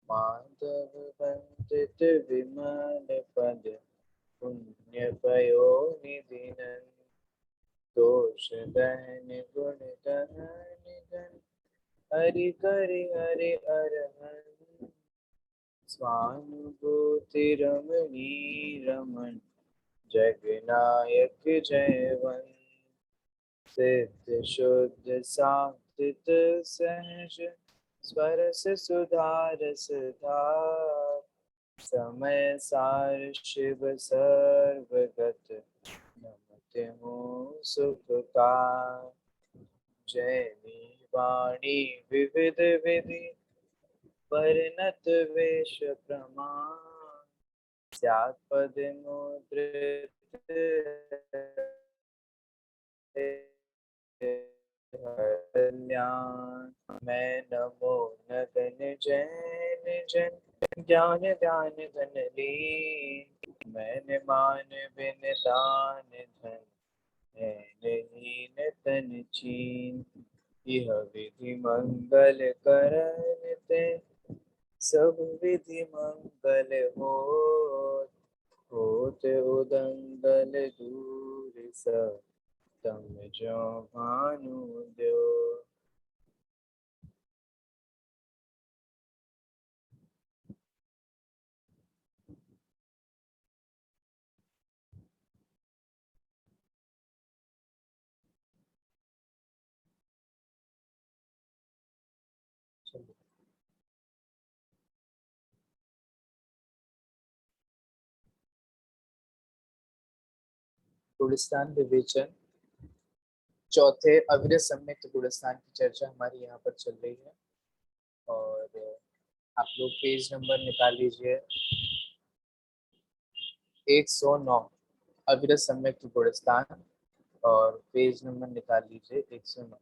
माधव वंदित विमल पद पुण्य पयो निधिनन दोष दहन गुण दहन घन हरि करि हरि अरहन स्वानुभूति रमणी रमन जगनायक जयवंत सिद्ध शुद्ध सात्विक सहज स्वरस सुधारस धार समय सार शिव सर्वगत नमते हूँ सुखकार जैनी वाणी विविध विधि वर्णत वेश प्रमाण स्यात् पद मुद्रित कल्याण मैं नमो नगन जैन जन ज्ञान ध्यान धन लीन मैंने मान बिन दान धन है नहीं न तन चीन यह विधि मंगल करन ते सब विधि मंगल होत उदंगल दूर सब तम जो भानु द्यो। गुलिस्तान विवेचन चौथे अविरत सम्यक गुलिस्तान की चर्चा हमारी यहाँ पर चल रही है और आप लोग पेज नंबर निकाल लीजिए 109 अविरत सम्यक गुलिस्तान और पेज नंबर निकाल लीजिए 109।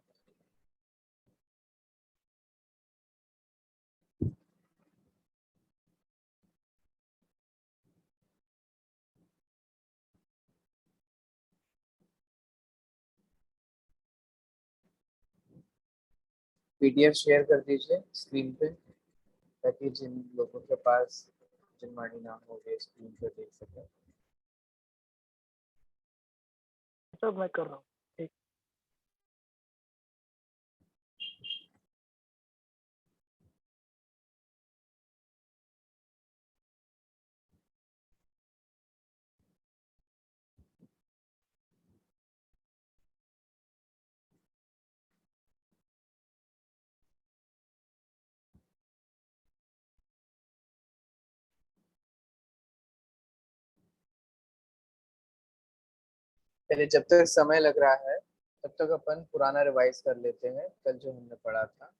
पीडीएफ शेयर कर दीजिए स्क्रीन पे ताकि जिन लोगों के पास जिनवाणी नाम हो गए स्क्रीन पे देख सकें। सब मैं कर रहा हूँ। ठीक। पहले जब तक समय लग रहा है तब तक अपन पुराना रिवाइज कर लेते हैं कल जो हमने पढ़ा था।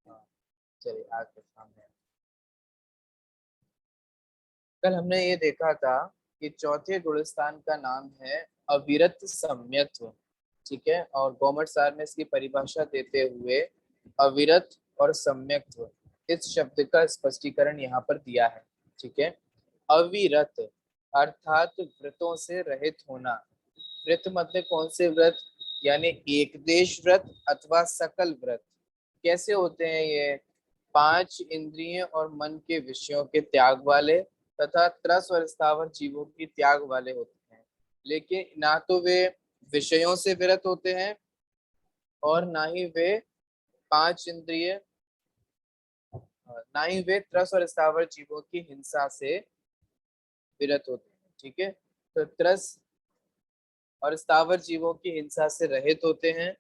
हाँ, चलिए आगे सामने। कल हमने ये देखा था कि चौथे गुणस्थान का नाम है अविरत सम्यक्त्व। ठीक है, और गौमट सार में इसकी परिभाषा देते हुए अविरत और सम्यक्त्व इस शब्द का स्पष्टीकरण यहाँ पर दिया है। ठीक है, अविरत अर्थात व्रतों से रहित होना। व्रत मतलब कौन से व्रत, यानी एक देश व्रत अथवा सकल व्रत। कैसे होते हैं ये? 5 इंद्रिय और मन के विषयों के त्याग वाले तथा त्रस और स्थावर जीवों की त्याग वाले होते हैं, लेकिन ना तो वे विषयों से विरत होते हैं और ना ही वे 5 इंद्रिय, ना ही वे त्रस और स्थावर जीवों की हिंसा से विरत होते हैं। ठीक है, तो त्रस और स्थावर जीवों की हिंसा से रहित होते हैं।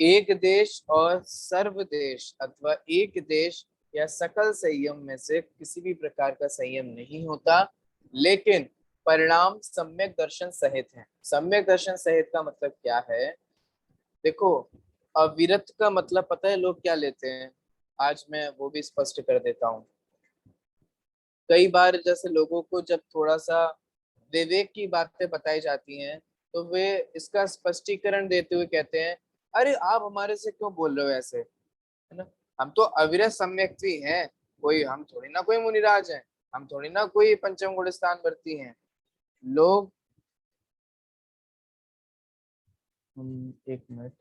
एक देश और सर्व देश अथवा एक देश या सकल संयम में से किसी भी प्रकार का संयम नहीं होता, लेकिन परिणाम सम्यक दर्शन सहित है। सम्यक दर्शन सहित का मतलब क्या है? देखो, अविरत का मतलब पता है लोग क्या लेते हैं? आज मैं वो भी स्पष्ट कर देता हूँ। कई बार जैसे लोगों को जब थोड़ा सा विवेक की बातें बताई जाती हैं तो वे इसका स्पष्टीकरण देते हुए कहते हैं, अरे आप हमारे से क्यों बोल रहे हो ऐसे, है ना? हम तो अविरत सम्यक्त्वी हैं, कोई हम थोड़ी ना कोई मुनिराज हैं, हम थोड़ी ना कोई पंचम गुण स्थान वर्ती हैं। लोग एक मिनट,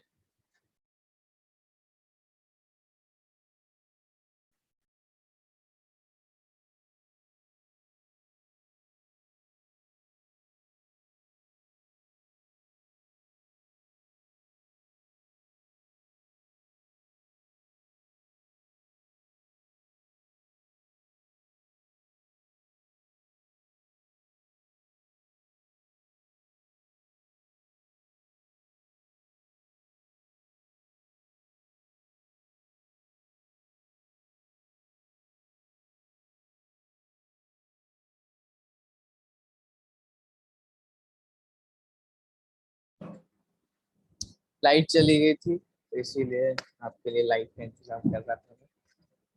लाइट चली गई थी तो इसीलिए आपके लिए लाइट का इंतजार कर रहा था।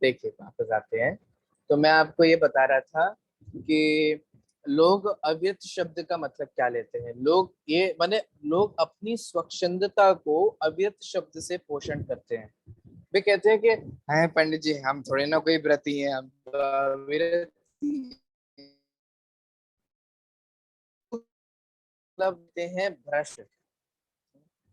देखिए वापस आते हैं। तो मैं आपको ये बता रहा था कि लोग अव्यक्त शब्द का मतलब क्या लेते हैं। लोग ये माने लोग अपनी स्वच्छंदता को अव्यक्त शब्द से पोषण करते हैं। वे कहते हैं कि हैं पंडित जी हम थोड़े ना कोई व्रती हैं, हम तो अविरती हैं। मतलब होते हैं भ्रष्ट।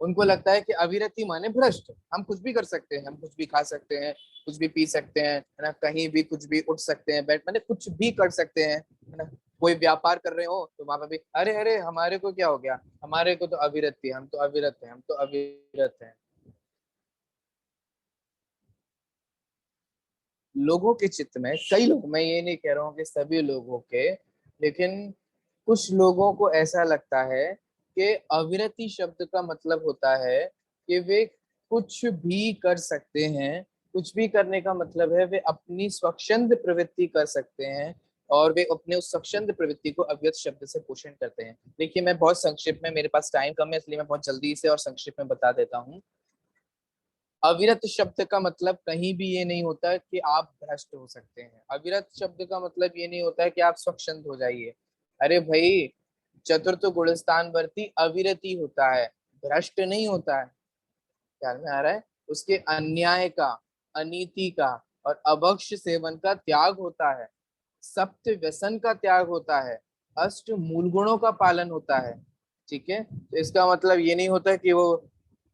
उनको लगता है कि अविरति माने भ्रष्ट, हम कुछ भी कर सकते हैं, हम कुछ भी खा सकते हैं, कुछ भी पी सकते हैं, है ना, कहीं भी कुछ भी उठ सकते हैं, बैठ माने कुछ भी कर सकते हैं, है ना। कोई व्यापार कर रहे हो तो वहां पर भी अरे अरे हमारे को क्या हो गया, हमारे को तो अविरति है, हम तो अविरत हैं, हम तो अविरत हैं। लोगों के चित्त में कई लोग, मैं ये नहीं कह रहा हूँ कि सभी लोगों के, लेकिन कुछ लोगों को ऐसा लगता है कि अविरति शब्द का मतलब होता है कि वे कुछ भी कर सकते हैं। कुछ भी करने का मतलब है वे अपनी स्वच्छंद प्रवृत्ति कर सकते हैं, और वे अपने उस स्वच्छंद प्रवृत्ति को अव्यक्त शब्द से पोषण करते हैं। देखिए मैं बहुत संक्षिप्त में, मेरे पास टाइम कम है इसलिए मैं बहुत जल्दी से और संक्षिप्त में बता देता हूँ। अविरत शब्द का मतलब कहीं भी ये नहीं होता है कि आप भ्रष्ट हो सकते हैं। अविरत शब्द का मतलब ये नहीं होता है कि आप स्वच्छंद हो जाइए। अरे भाई, चतुर्थ गुणस्थान वर्ती अविरति होता है, भ्रष्ट नहीं होता है। ख्याल में आ रहा है? उसके अन्याय का, अनीति का और अभक्ष सेवन का त्याग होता है, सप्त व्यसन का त्याग होता है, अष्ट मूल गुणों का पालन होता है। ठीक है, तो इसका मतलब ये नहीं होता कि वो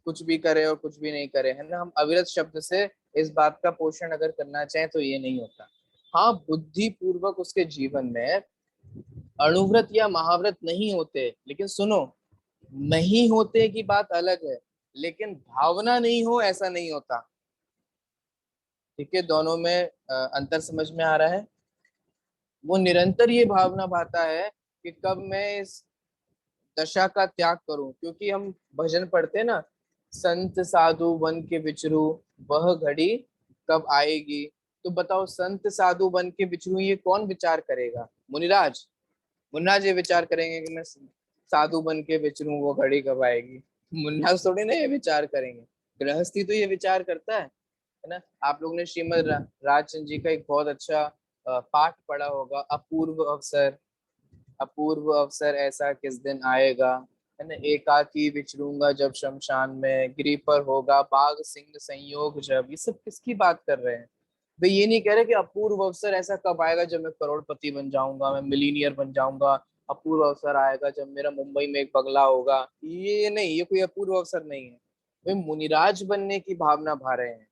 कुछ भी करे और कुछ भी नहीं करे, है ना। हम अविरत शब्द से इस बात का पोषण अगर करना चाहें तो ये नहीं होता। हाँ, बुद्धि पूर्वक उसके जीवन में अणुव्रत या महाव्रत नहीं होते, लेकिन सुनो, नहीं होते की बात अलग है, लेकिन भावना नहीं हो ऐसा नहीं होता। ठीक है, दोनों में अंतर समझ में आ रहा है। वो निरंतर ये भावना भाता है कि कब मैं इस दशा का त्याग करूं, क्योंकि हम भजन पढ़ते हैं ना, संत साधु बन के विचरू, वह घड़ी कब आएगी। तो बताओ, संत साधु बन के विचरू ये कौन विचार करेगा? मुनिराज। मुन्नाज ये विचार करेंगे कि मैं साधु बन के विचरूं, वो घड़ी कब आएगी? मुन्नाज थोड़ी ना ये विचार करेंगे। गृहस्थी तो ये विचार करता है ना। आप लोग ने श्रीमद राजचंद्र जी का एक बहुत अच्छा पाठ पढ़ा होगा, अपूर्व अवसर। अपूर्व अवसर ऐसा किस दिन आएगा, है ना, एकाकी विचरूंगा जब शमशान में, गिरी पर होगा बाघ सिंह संयोग जब। ये सब किसकी बात कर रहे हैं? वे ये नहीं कह रहे कि अपूर्व अवसर ऐसा कब आएगा जब मैं करोड़पति बन जाऊंगा, मैं मिलीनियर बन जाऊंगा। अपूर्व अवसर आएगा जब मेरा मुंबई में एक बंगला होगा। ये नहीं, ये कोई अपूर्व अवसर नहीं है। वे मुनिराज बनने की भावना भा रहे हैं।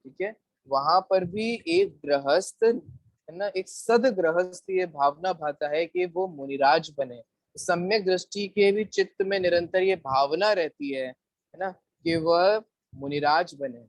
ठीक है, वहां पर भी एक गृहस्थ, है ना, एक सद गृहस्थ ये भावना भाता है कि वो मुनिराज बने। सम्यक दृष्टि के भी चित्त में निरंतर ये भावना रहती है ना, कि वह मुनिराज बने।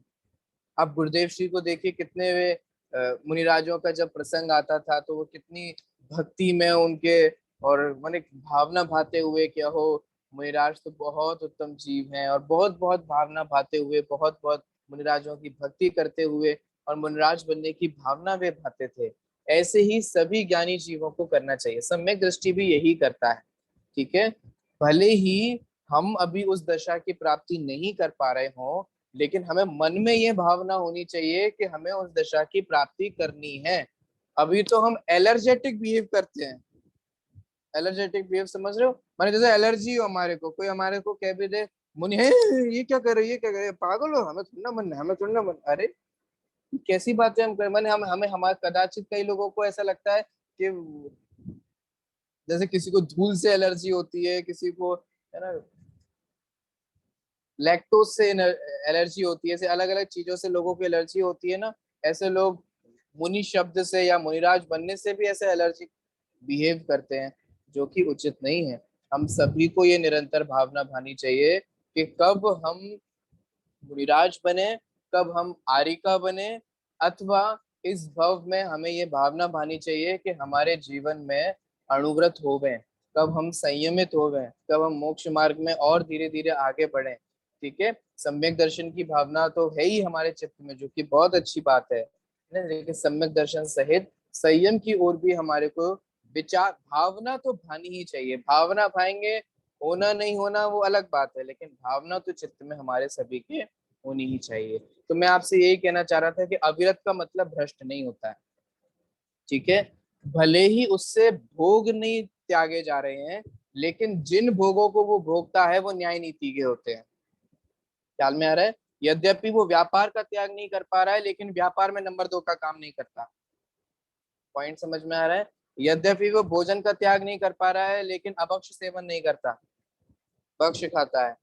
आप गुरुदेव श्री को देखिए, कितने वे मुनिराजों का जब प्रसंग आता था तो वो कितनी भक्ति में उनके, और माने भावना भाते हुए क्या हो, मुनिराज तो बहुत उत्तम जीव हैं, और बहुत बहुत भावना भाते हुए, बहुत बहुत मुनिराजों की भक्ति करते हुए और मुनिराज बनने की भावना वे भाते थे। ऐसे ही सभी ज्ञानी जीवों को करना चाहिए। सम्यक दृष्टि भी यही करता है। ठीक है, भले ही हम अभी उस दशा की प्राप्ति नहीं कर पा रहे हों, लेकिन हमें मन में ये भावना होनी चाहिए कि हमें उस दशा की प्राप्ति करनी है। अभी तो हम एलर्जेटिक बिहेव करते हैं। एलर्जेटिक बिहेव समझ रहे हो? माने जैसे एलर्जी हो हमारे को, कोई हमारे को कह भी दे, मुनि है ये क्या कर रहे, ये क्या कर रहे, पागल हो, हमें थोड़ा मन है, हमें थोड़ा मन। अरे कैसी बातें हम कर, मैंने हम हमें हमारे कदाचित कई लोगों को ऐसा लगता है कि जैसे किसी को धूल से एलर्जी होती है, किसी को, है ना, लैक्टोज से एलर्जी होती है, ऐसे अलग अलग चीजों से लोगों को एलर्जी होती है ना। ऐसे लोग मुनि शब्द से या मुनिराज बनने से भी ऐसे एलर्जी बिहेव करते हैं, जो कि उचित नहीं है। हम सभी को ये निरंतर भावना भानी चाहिए कि कब हम मुनिराज बने, कब हम आरिका बने, अथवा इस भव में हमें ये भावना भानी चाहिए कि हमारे जीवन में अणुव्रत हो गए, कब हम संयमित हो गए, कब हम मोक्ष मार्ग में और धीरे धीरे आगे बढ़े। ठीक है, सम्यक दर्शन की भावना तो है ही हमारे चित्त में, जो कि बहुत अच्छी बात है ना, लेकिन सम्यक दर्शन सहित संयम की ओर भी हमारे को विचार भावना तो भानी ही चाहिए। भावना भाएंगे होना नहीं होना वो अलग बात है, लेकिन भावना तो चित्त में हमारे सभी के होनी ही चाहिए। तो मैं आपसे यही कहना चाह रहा था कि अविरत का मतलब भ्रष्ट नहीं होता है, ठीक है। भले ही उससे भोग नहीं त्यागे जा रहे हैं, लेकिन जिन भोगों को वो भोगता है वो न्याय नीति के होते हैं। ख्याल में आ रहा है? यद्यपि वो व्यापार का त्याग नहीं कर पा रहा है, लेकिन व्यापार में नंबर 2 का काम नहीं करता। पॉइंट समझ में आ रहा है? यद्यपि वो भोजन का त्याग नहीं कर पा रहा है, लेकिन अभक्ष सेवन नहीं करता, भक्ष खाता है।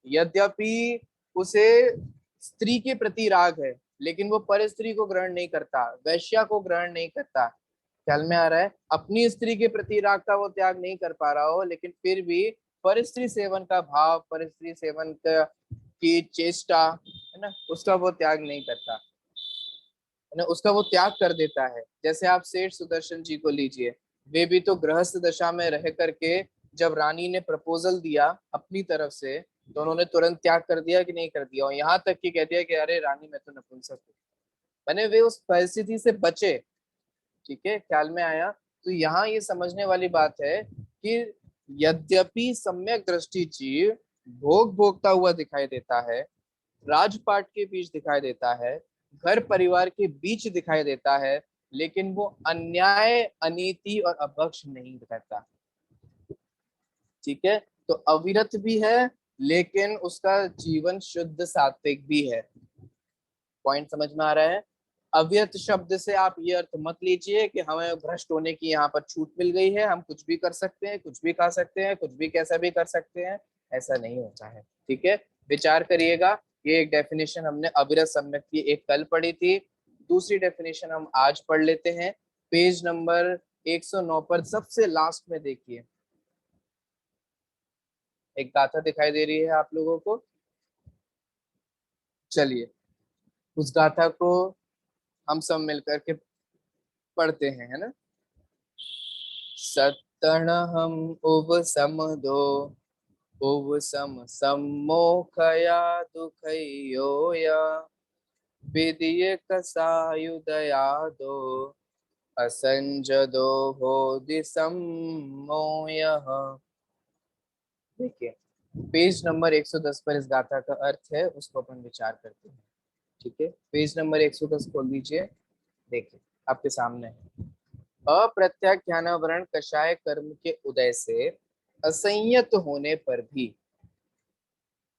यद्यपि उसे स्त्री के प्रति राग है, लेकिन वो पर स्त्री को ग्रहण नहीं करता, वैश्या को ग्रहण नहीं करता। ख्याल में आ रहा है? अपनी स्त्री के प्रति राग का वो त्याग नहीं कर पा रहा हो, लेकिन फिर भी पर स्त्री सेवन का भाव, पर स्त्री सेवन का की चेष्टा है ना, उसका वो त्याग नहीं करता है ना, उसका वो त्याग कर देता है। जैसे आप सेठ सुदर्शन जी को लीजिए, वे भी तो गृहस्थ दशा में रह करके जब रानी ने प्रपोजल दिया अपनी तरफ से, तो उन्होंने तुरंत त्याग कर दिया कि नहीं कर दिया, और यहाँ तक कि कह दिया कि अरे रानी मैं तो नपुंसक हूँ, मैंने वे उस परिस्थिति से बचे। ठीक है, ख्याल में आया? तो यहाँ ये समझने वाली बात है कि यद्यपि सम्यक दृष्टि जीव भोग भोगता हुआ दिखाई देता है, राजपाट के बीच दिखाई देता है, घर परिवार के बीच दिखाई देता है, लेकिन वो अन्याय, अनीति और अभक्ष नहीं करता। ठीक है, तो अविरत भी है, लेकिन उसका जीवन शुद्ध सात्विक भी है। पॉइंट समझ में आ रहा है? अव्यत शब्द से आप ये अर्थ मत लीजिए कि हमें भ्रष्ट होने की यहाँ पर छूट मिल गई है, हम कुछ भी कर सकते हैं, कुछ भी खा सकते हैं, कुछ भी कैसा भी कर सकते हैं, ऐसा नहीं होता है। ठीक है, विचार करिएगा। ये एक डेफिनेशन हमने अविरत सम्यक की एक कल पढ़ी थी, दूसरी डेफिनेशन हम आज पढ़ लेते हैं। पेज नंबर 109 पर सबसे लास्ट में देखिए, एक गाथा दिखाई दे रही है आप लोगों को। चलिए उस गाथा को हम सब मिलकर के पढ़ते हैं, है ना। सत्तण हम उब समदो, उब सम सम्मोखया दुखयोया, विदिय कसायुदया दो, असंजदो हो दिसम्मोयः। देखिए पेज नंबर 110 पर इस गाथा का अर्थ है, उसको अपन विचार करते हैं। ठीक है, पेज नंबर 110 खोल लीजिए, देखिए आपके सामने है। अप्रत्याख्यानावरण कषाय कर्म के उदय से असंयत होने पर भी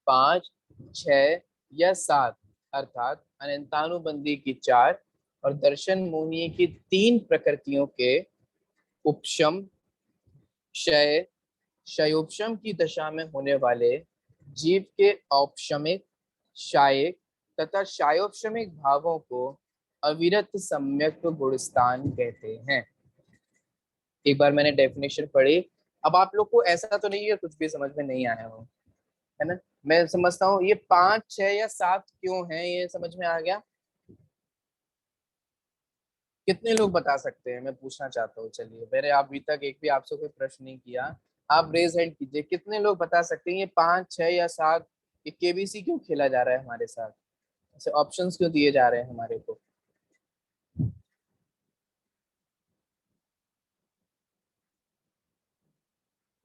5, 6 या 7 अर्थात अनंतानुबंधी की 4 और दर्शन मोहिनी की 3 प्रकृतियों के उपशम, क्षय, क्षयोपशम की दशा में होने वाले जीव के औपशमिक, शायिक तथा शायोपशमिक भावों को अविरत सम्यक गुणस्थान कहते हैं। एक बार मैंने डेफिनेशन पढ़ी। अब आप लोग को ऐसा तो नहीं है कुछ भी समझ में नहीं आया हो, है ना। मैं समझता हूँ ये 5, 6 या 7 क्यों है, ये समझ में आ गया? कितने लोग बता सकते हैं, मैं पूछना चाहता हूँ। चलिए, मैंने अभी तक एक भी आपसे कोई प्रश्न नहीं किया, आप रेज हैंड कीजिए, कितने लोग बता सकते हैं ये 5, 6 या 7 ये केबीसी क्यों खेला जा रहा है हमारे साथ, ऐसे ऑप्शंस क्यों दिए जा रहे हैं हमारे को?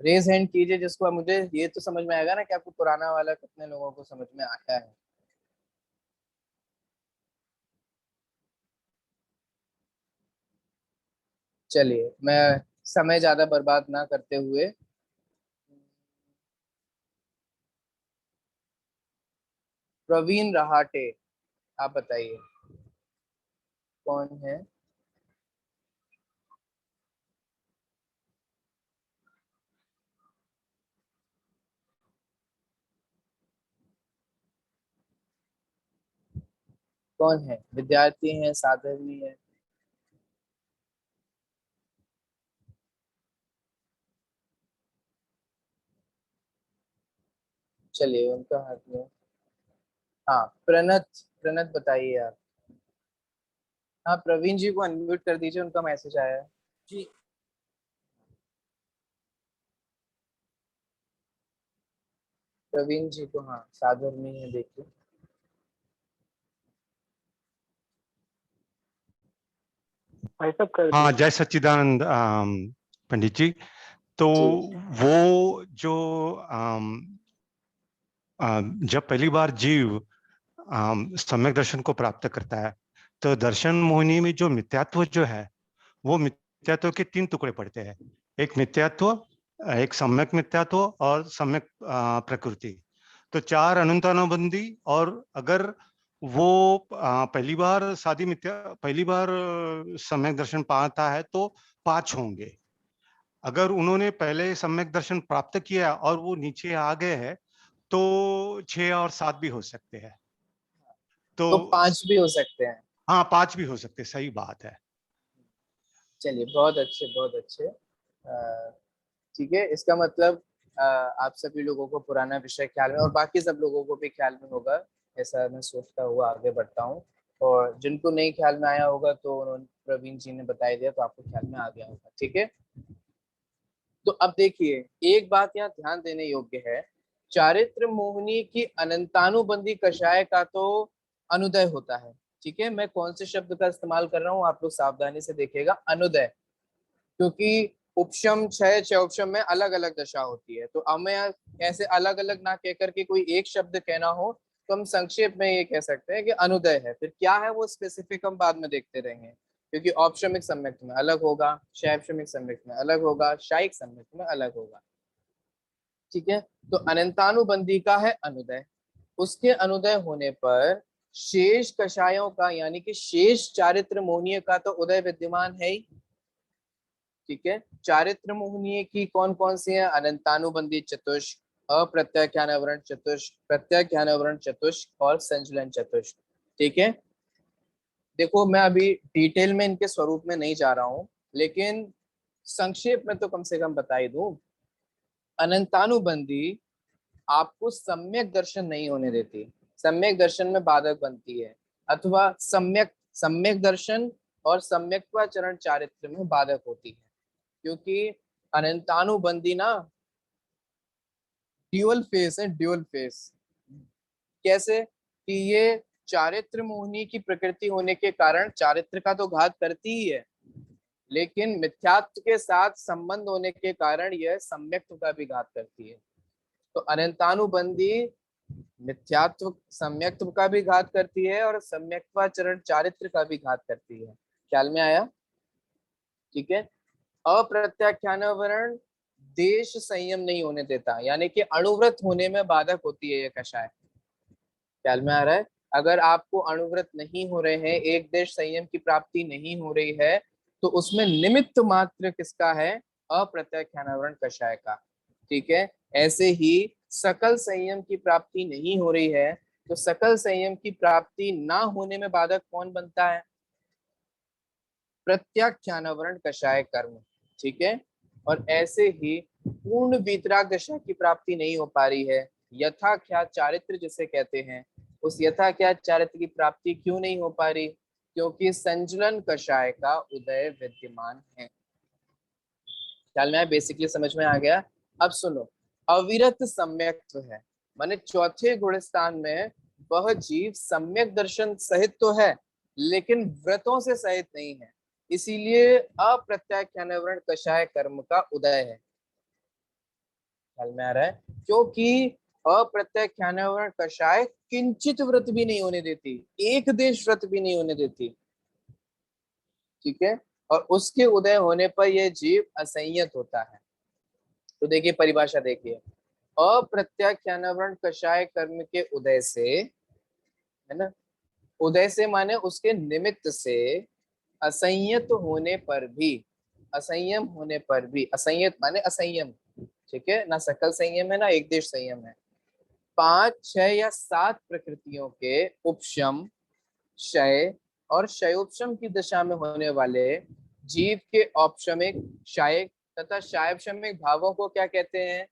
रेज हैंड कीजिए जिसको, मुझे ये तो समझ में आएगा ना कि आपको पुराना वाला कितने लोगों को समझ में आया है। चलिए मैं समय ज्यादा बर्बाद ना करते हुए, प्रवीण रहाटे, आप बताइए कौन है? कौन है? विद्यार्थी हैं, साधवी है? चलिए उनका हाथ में, हाँ प्रणत, प्रणत बताइए आप। हाँ प्रवीण जी को अनम्यूट कर दीजिए, उनका मैसेज आया है। जी प्रवीण जी को, हाँ साधर्मी है, देखिए। भाई साहब कर हाँ, दिया। जय सच्चिदानंद पंडित जी। तो जी वो जो जब पहली बार जीव सम्यक दर्शन को प्राप्त करता है, तो दर्शन मोहिनी में जो मिथ्यात्व जो है, वो मिथ्यात्व के तीन टुकड़े पड़ते हैं। एक मिथ्यात्व, एक सम्यक मिथ्यात्व और सम्यक प्रकृति। तो चार अनंतानुबंधी, और अगर वो पहली बार सम्यक दर्शन पाता है तो पांच होंगे। अगर उन्होंने पहले सम्यक दर्शन प्राप्त किया और वो नीचे आ गए हैं, तो 6 और 7 भी हो सकते हैं। तो तो 5 भी हो सकते हैं। हाँ, 5 भी हो सकते हैं, सही बात है। चलिए, बहुत अच्छे बहुत अच्छे। ठीक है, इसका मतलब आप सभी लोगों को पुराना विषय ख्याल में, और बाकी सब लोगों को भी ख्याल में होगा, ऐसा मैं सोचता हुआ आगे बढ़ता हूँ। और जिनको नहीं ख्याल में आया होगा तो उन्होंने, प्रवीण जी ने बता दिया, तो आपको ख्याल में आ गया होगा। ठीक है, तो अब देखिए, एक बात यहाँ ध्यान देने योग्य है। चारित्र मोहिनी की अनंतानुबंधी कषाय का तो अनुदय होता है। ठीक है, मैं कौन से शब्द का इस्तेमाल कर रहा हूँ आप लोग सावधानी से देखिएगा, अनुदय। क्योंकि उपशम क्षय क्षयोपशम में अलग अलग दशा होती है, तो हमें ऐसे अलग अलग ना कहकर के कोई एक शब्द कहना हो, तो हम संक्षेप में ये कह सकते हैं कि अनुदय है। फिर क्या है वो स्पेसिफिक हम बाद में देखते रहेंगे, क्योंकि औपशमिक सम्यक्त में अलग होगा, शैवशमिक सम्यक्त में अलग होगा, शायिक सम्यक्त में अलग होगा। ठीक है, तो अनंतानुबंधी का है अनुदय। उसके अनुदय होने पर शेष कषायों का, यानी कि शेष चारित्र मोहनीय का तो उदय विद्यमान है ही। ठीक है, चारित्र मोहनीय की कौन कौन सी है? अनंतानुबंधी चतुष्क, अप्रत्याख्यानवरण चतुष्क, प्रत्याख्यानवरण चतुष्क और संचलन चतुष्क। ठीक है, देखो मैं अभी डिटेल में इनके स्वरूप में नहीं जा रहा हूं, लेकिन संक्षेप में तो कम से कम बता ही दूं। अनंतानुबंधी आपको सम्यक दर्शन नहीं होने देती, सम्यक दर्शन में बाधक बनती है, अथवा सम्यक सम्यक दर्शन और सम्यक्त्वाचरण चारित्र में बाधक होती है। क्योंकि अनंतानुबंधी ना ड्यूअल फेस है, ड्यूअल फेस। कैसे? कि ये चारित्र मोहिनी की प्रकृति होने के कारण चारित्र का तो घात करती ही है, लेकिन मिथ्यात्व के साथ संबंध होने के कारण यह सम्यक्त्व का भी घात करती है। तो अनंतानुबंधी मिथ्यात्व सम्यक्त्व का भी घात करती है और सम्यक्त्वाचरण चारित्र का भी घात करती है। ख्याल में आया? ठीक है, अप्रत्याख्यानवरण देश संयम नहीं होने देता, यानी कि अणुव्रत होने में बाधक होती है ये कषाय। ख्याल में आ रहा है? अगर आपको अणुव्रत नहीं हो रहे हैं, एक देश संयम की प्राप्ति नहीं हो रही है, तो उसमें निमित्त मात्र किसका है? अप्रत्याख्यानवरण कषाय का। ठीक है, ऐसे ही सकल संयम की प्राप्ति नहीं हो रही है, तो सकल संयम की प्राप्ति ना होने में बाधक कौन बनता है? प्रत्याख्यानवरण कषाय कर्म। ठीक है, और ऐसे ही पूर्ण वीतराग दशा की प्राप्ति नहीं हो पा रही है, यथाख्यात चारित्र जिसे कहते हैं, उस यथाख्यात चारित्र की प्राप्ति क्यों नहीं हो पा रही? क्योंकि संजलन कषाय का उदय विद्यमान है। ख्याल में बेसिकली समझ में आ गया? अब सुनो, अविरत सम्यक्त्व है, माने चौथे गुण स्थान में वह जीव सम्यक दर्शन सहित तो है, लेकिन व्रतों से सहित नहीं है, इसीलिए अप्रत्याख्यानवरण कषाय कर्म का उदय है। ख्याल में आ रहा है? क्योंकि अप्रत्याख्यानवरण कषाय किंचित व्रत भी नहीं होने देती, एक देश व्रत भी नहीं होने देती। ठीक है, और उसके उदय होने पर यह जीव असंयत होता है। तो देखिए परिभाषा देखिए, अप्रत्याख्यानवरण कषाय कर्म के उदय से, है ना, उदय से माने उसके निमित्त से, असंयत होने पर भी, असंयम होने पर भी, असंयत माने असंयम, ठीक है ना, सकल संयम है ना एक देश संयम है, 5, 6 या 7 प्रकृतियों के उपशम, क्षय और क्षयोपशम की दशा में होने वाले जीव के औपशमिक, शायिक तथा शायवशमिक भावों को क्या कहते हैं?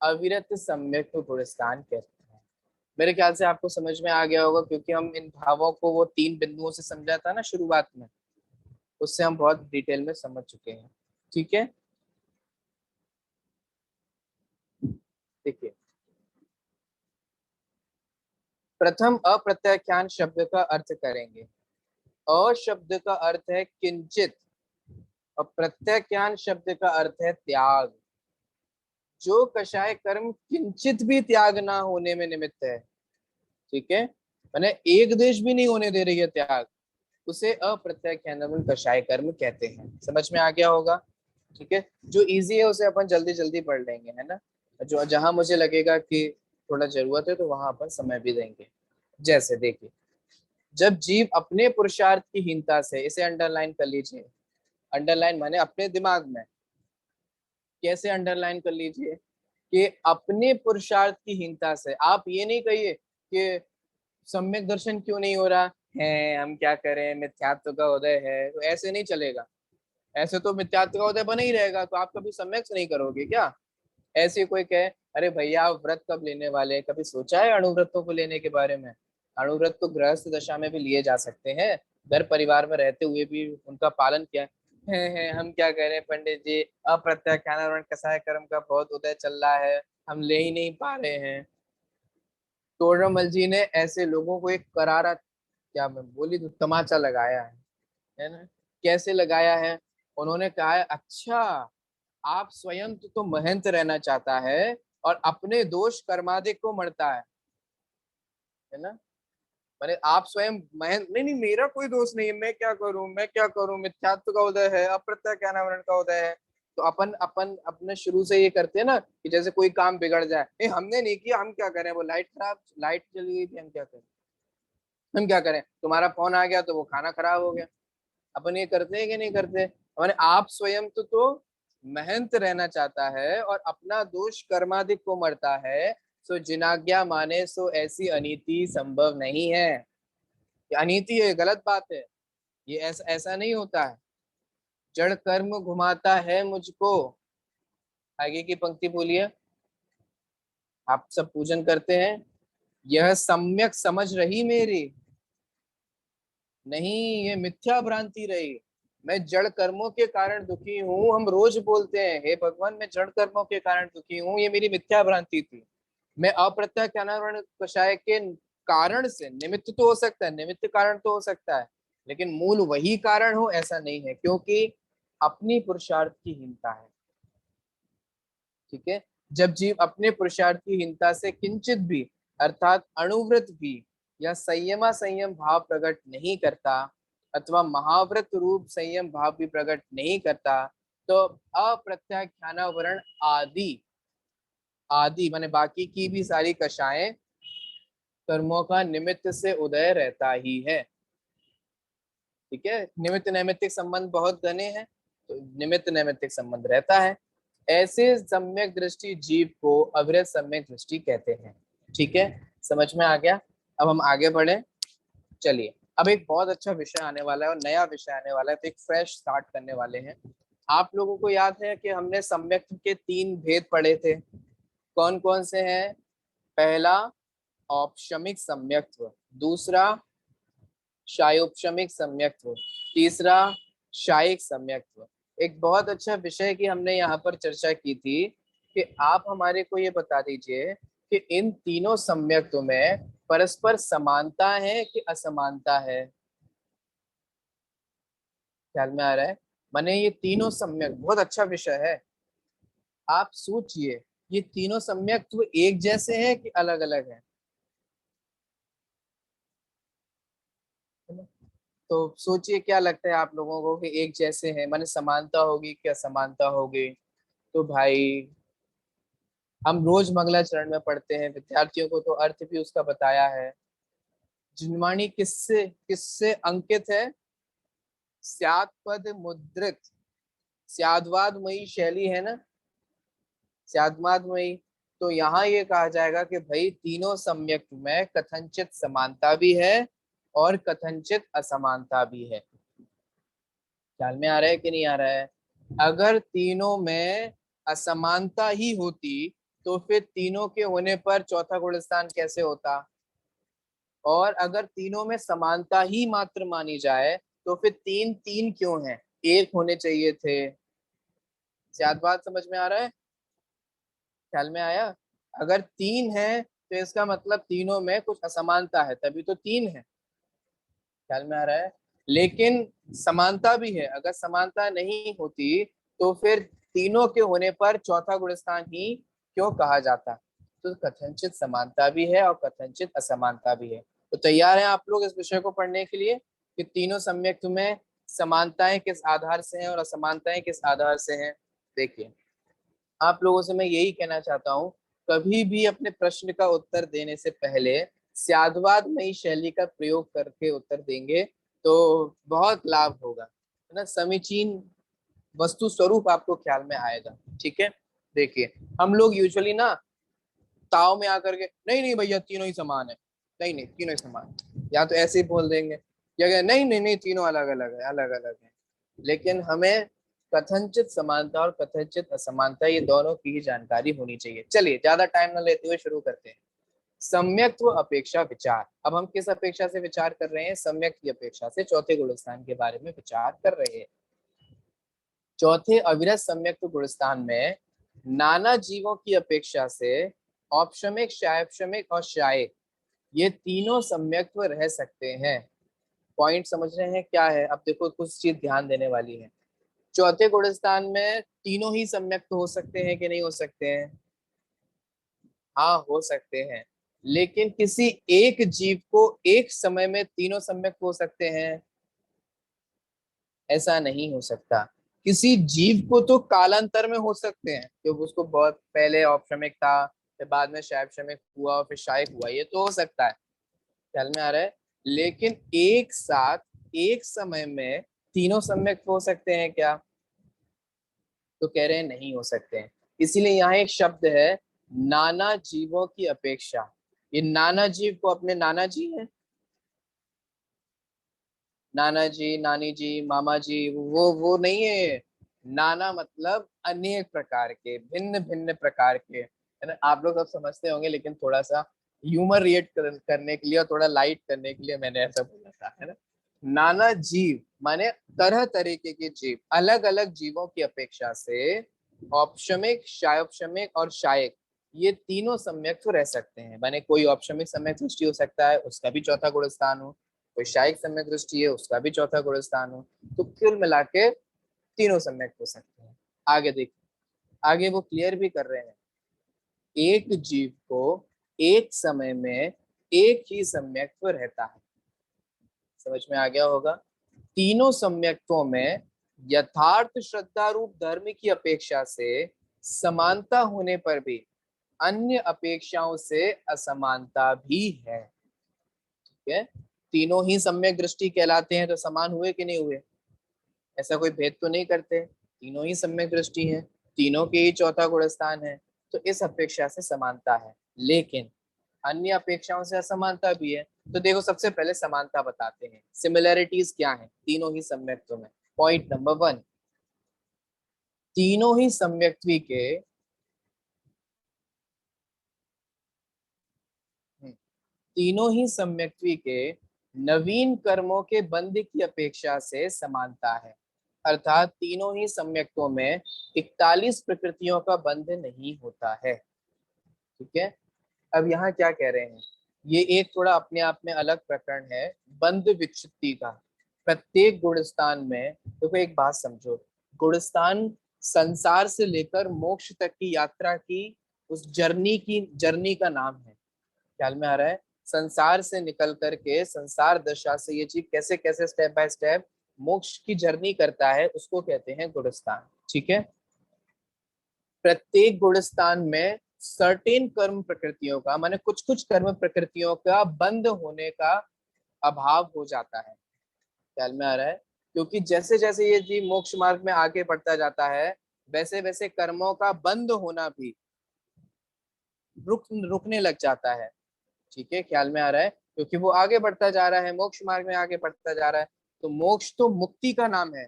अविरत सम्यक गुणस्थान कहते हैं। मेरे ख्याल से आपको समझ में आ गया होगा, क्योंकि हम इन भावों को वो 3 बिंदुओं से समझा था ना शुरुआत में, उससे हम बहुत डिटेल में समझ चुके हैं। ठीक है, देखिए, प्रथम अप्रत्याख्यान शब्द का अर्थ करेंगे। अ शब्द का अर्थ है किंचित और प्रत्याख्यान शब्द का अर्थ है त्याग। जो कषाय कर्म किंचित भी त्याग ना होने में निमित्त है, ठीक है, मैंने एक देश भी नहीं होने दे रही है त्याग, उसे अप्रत्याख्यानम कषाय कर्म कहते हैं। समझ में आ गया होगा? ठीक है, जो इजी है उसे अपन जल्दी जल्दी पढ़ लेंगे, है ना। जो जहां मुझे लगेगा कि थोड़ा जरूरत है तो वहां अपन समय भी देंगे। जैसे देखिए, जब जीव अपने पुरुषार्थ की हीनता से, इसे अंडरलाइन कर लीजिए, अंडरलाइन माने अपने दिमाग में, कैसे अंडरलाइन कर लीजिए कि अपने पुरुषार्थ की हीनता से, आप ये नहीं कहिए कि सम्यक दर्शन क्यों नहीं हो रहा है, हम क्या करें, मिथ्यात्व का उदय है, तो ऐसे नहीं चलेगा। ऐसे तो मिथ्यात्व का उदय बना ही रहेगा, तो आप कभी सम्यक से नहीं करोगे क्या? ऐसे कोई कहे अरे भैया आप व्रत कब लेने वाले हैं, कभी सोचा है अणुव्रतों को लेने के बारे में? अणुव्रत तो गृहस्थ दशा में भी लिए जा सकते हैं, घर परिवार में रहते हुए भी उनका पालन किया है। हम क्या कह रहे हैं पंडित जी, अप्रत्याख्यान कसाय कर्म का बहुत उदय चल रहा है, हम ले ही नहीं पा रहे हैं। तोड़रमल जी ने ऐसे लोगों को एक करारा, क्या मैं बोली तो, तमाचा लगाया है ना। कैसे लगाया है? उन्होंने कहा है अच्छा, आप स्वयं तो महंत रहना चाहता है और अपने दोष कर्माधिक को मरता है ना। मैंने आप स्वयं महंत, नहीं नहीं मेरा कोई दोष नहीं है, मैं क्या करूं, मैं क्या करूं, मिथ्यात्व का उदय है, अप्रत्याख्यानावरण का उदय है। तो अपन अपन अपने शुरू से ये करते हैं ना कि जैसे कोई काम बिगड़ जाए, ए हमने नहीं किया, हम क्या करें, वो लाइट खराब, लाइट चली गई थी, हम क्या करें, हम क्या करें, तुम्हारा फोन आ गया तो वो खाना खराब हो गया। अपन ये करते हैं कि नहीं करते? मैंने आप स्वयं तो महंत रहना चाहता है और अपना दोष कर्माधिक को मरता है, सो जिनाज्ञा माने सो ऐसी अनीति संभव नहीं है। ये अनीति है, गलत बात है, ये ऐसा ऐसा नहीं होता है। जड़ कर्म घुमाता है मुझको, आगे की पंक्ति बोलिए, आप सब पूजन करते हैं, यह सम्यक समझ रही मेरी, नहीं ये मिथ्या भ्रांति रही। मैं जड़ कर्मों के कारण दुखी हूँ, हम रोज बोलते हैं हे भगवान मैं जड़ कर्मों के कारण दुखी हूँ, ये मेरी मिथ्या भ्रांति थी। मैं अप्रत्याख्यान कषाय के कारण से, निमित्त तो हो सकता है, निमित्त कारण तो हो सकता है, लेकिन मूल वही कारण हो ऐसा नहीं है, क्योंकि अपनी पुरुषार्थ की हीनता है। ठीक है, जब जीव अपने पुरुषार्थ की हीनता से किंचित भी अर्थात अणुव्रत भी या संयमा संयम भाव प्रकट नहीं करता, अथवा महाव्रत रूप संयम भाव भी प्रकट नहीं करता, तो अप्रत्याख्यानावरण आदि, आदि माने बाकी की भी सारी कषाएं कर्मों का निमित्त से उदय रहता ही है। ठीक है, निमित्त नैमित्तिक संबंध बहुत घने हैं, तो निमित्त नैमित्तिक संबंध रहता है। ऐसे सम्यक दृष्टि जीव को अविरत सम्यक दृष्टि कहते हैं। ठीक है, समझ में आ गया? अब हम आगे बढ़े, चलिए। अब एक बहुत अच्छा विषय आने वाला है और नया विषय आने वाला है, तो एक फ्रेश स्टार्ट करने वाले हैं। आप लोगों को याद है कि हमने सम्यक के 3 भेद पढ़े थे, कौन कौन से हैं? पहला औपशमिक सम्यक्त्व, दूसरा शायोपशमिक सम्यक्त्व, तीसरा शायिक सम्यक्त्व। एक बहुत अच्छा विषय की हमने यहाँ पर चर्चा की थी कि आप हमारे को ये बता दीजिए कि इन तीनों सम्यक्त्व में परस्पर समानता है कि असमानता है। ख्याल में आ रहा है? माने ये तीनों सम्यक बहुत अच्छा विषय है। आप सोचिए, ये तीनों सम्यक्त्व एक जैसे हैं कि अलग अलग हैं? तो सोचिए क्या लगता है आप लोगों को कि एक जैसे हैं माने समानता होगी कि असमानता होगी? तो भाई हम रोज मंगलाचरण में पढ़ते हैं, विद्यार्थियों को तो अर्थ भी उसका बताया है। जिनवाणी किससे किससे अंकित है? स्याद पद मुद्रित, स्याद्वादमयी शैली है ना, स्याद्वादमयी। तो यहाँ ये कहा जाएगा कि भाई तीनों सम्यक में कथनचित समानता भी है और कथनचित असमानता भी है। ख्याल में आ रहा है कि नहीं आ रहा है? अगर तीनों में असमानता ही होती तो फिर तीनों के होने पर चौथा गुणस्थान कैसे होता? और अगर तीनों में समानता ही मात्र मानी जाए तो फिर 3 3 क्यों है, 1 होने चाहिए थे। शायद बात समझ में आ रहा है? ख्याल में आया? अगर 3 है तो इसका मतलब तीनों में कुछ असमानता है, तभी तो 3 है। ख्याल में आ रहा है? लेकिन समानता भी है, अगर समानता नहीं होती तो फिर तीनों के होने पर चौथा गुणस्थान ही क्यों कहा जाता? तो कथनचित समानता भी है और कथनचित असमानता भी है। तो तैयार हैं आप लोग इस विषय को पढ़ने के लिए कि तीनों सम्यक्त्व में समानताएं किस आधार से हैं और असमानताएं किस आधार से हैं? देखिए, आप लोगों से मैं यही कहना चाहता हूँ, कभी भी अपने प्रश्न का उत्तर देने से पहले स्याद्वादमयी शैली का प्रयोग करके उत्तर देंगे तो बहुत लाभ होगा, है ना। समीचीन वस्तु स्वरूप आपको ख्याल में आएगा। ठीक है, देखिए हम लोग यूजुअली ना ताव में आकर के नहीं नहीं भैया तीनों ही समान है, नहीं नहीं तीनों ही समान है, या तो ऐसे ही बोल देंगे या नहीं नहीं नहीं तीनों अलग अलग है, अलग अलग है। लेकिन हमें कथनचित समानता और कथनचित असमानता ये दोनों की ही जानकारी होनी चाहिए। चलिए ज्यादा टाइम न लेते हुए शुरू करते हैं। सम्यक्त्व अपेक्षा विचार। अब हम किस अपेक्षा से विचार कर रहे हैं? सम्यक की अपेक्षा से चौथे गुणस्थान के बारे में विचार कर रहे हैं। चौथे अविरत सम्यक्त्व गुणस्थान में नाना जीवों की अपेक्षा से औपशमिक, शायपशमिक और शायिक ये तीनों सम्यक्त्व रह सकते हैं। पॉइंट समझ रहे हैं क्या है? अब देखो कुछ चीज ध्यान देने वाली है। चौथे गुणस्थान में तीनों ही सम्यक्त्व हो सकते हैं कि नहीं हो सकते हैं? हाँ हो सकते हैं, लेकिन किसी एक जीव को एक समय में तीनों सम्यक्त्व हो सकते हैं? ऐसा नहीं हो सकता। किसी जीव को तो कालांतर में हो सकते हैं, क्योंकि उसको बहुत पहले औपशमिक था, फिर बाद में शायपशमिक हुआ और फिर शायिक हुआ, ये तो हो सकता है, ख्याल में आ रहा है। लेकिन एक साथ एक समय में तीनों सम्यक्त्व हो सकते हैं क्या? तो कह रहे हैं नहीं हो सकते हैं। इसीलिए यहाँ एक शब्द है नाना जीवों की अपेक्षा। ये नाना जीव को अपने नाना जी हैं, नाना जी, नानी जी, मामा जी, वो नहीं है। नाना मतलब अनेक प्रकार के, भिन्न भिन्न प्रकार के, है ना। आप लोग अब समझते होंगे, लेकिन थोड़ा सा ह्यूमर रिएक्ट करने के लिए और थोड़ा लाइट करने के लिए मैंने ऐसा बोला था, है ना। नाना जीव माने तरह तरीके के जीव, अलग अलग जीवों की अपेक्षा से औपशमिक, शायपशमिक और शायिक ये तीनों सम्यक्त्व रह सकते हैं। माने कोई औपशमिक सम्यक दृष्टि हो सकता है, उसका भी चौथा गुणस्थान हो, कोई शायिक सम्यक दृष्टि है, उसका भी चौथा गुणस्थान हो, तो कुल मिला के तीनों सम्यक हो सकते हैं। आगे देखिए, आगे वो क्लियर भी कर रहे हैं, एक जीव को एक समय में एक ही सम्यक्त्व रहता है। समझ में आ गया होगा। तीनों सम्यक्त्वों में यथार्थ श्रद्धा रूप धर्म की अपेक्षा से समानता होने पर भी अन्य अपेक्षाओं से असमानता भी है। ठीक है, तीनों ही सम्यक दृष्टि कहलाते हैं, तो समान हुए कि नहीं हुए? ऐसा कोई भेद तो नहीं करते, तीनों ही सम्यक दृष्टि है, तीनों के ही चौथा गुणस्थान है, तो इस अपेक्षा से समानता है। लेकिन अन्य अपेक्षाओं से असमानता भी है। तो देखो सबसे पहले समानता बताते हैं, सिमिलैरिटीज क्या है तीनों ही सम्यक्त्व में। पॉइंट नंबर 1, तीनों ही सम्यक्त्वी के तीनों ही सम्यक्त्वी के नवीन कर्मों के बंध की अपेक्षा से समानता है। अर्थात तीनों ही सम्यक्त्वों में 41 प्रकृतियों का बंध नहीं होता है। ठीक है, अब यहाँ क्या कह रहे हैं, ये एक थोड़ा अपने आप में अलग प्रकरण है बंध विच्छित्ति का। प्रत्येक गुणस्थान में देखो, एक बात समझो, गुणस्थान संसार से लेकर मोक्ष तक की यात्रा की उस जर्नी का नाम है। ख्याल में आ रहा है? संसार से निकल करके संसार दशा से ये जीव कैसे कैसे स्टेप बाय स्टेप मोक्ष की जर्नी करता है, उसको कहते हैं गुणस्थान। ठीक है, प्रत्येक गुणस्थान में सर्टेन कर्म प्रकृतियों का, माने कुछ कुछ कर्म प्रकृतियों का बंद होने का अभाव हो जाता है। ख्याल में आ रहा है? क्योंकि जैसे जैसे ये जीव मोक्ष मार्ग में आगे बढ़ता जाता है, वैसे वैसे कर्मों का बंद होना भी रुकने लग जाता है। ठीक है, ख्याल में आ रहा है? क्योंकि वो आगे बढ़ता जा रहा है, मोक्ष मार्ग में आगे बढ़ता जा रहा है। तो मोक्ष तो मुक्ति का नाम है,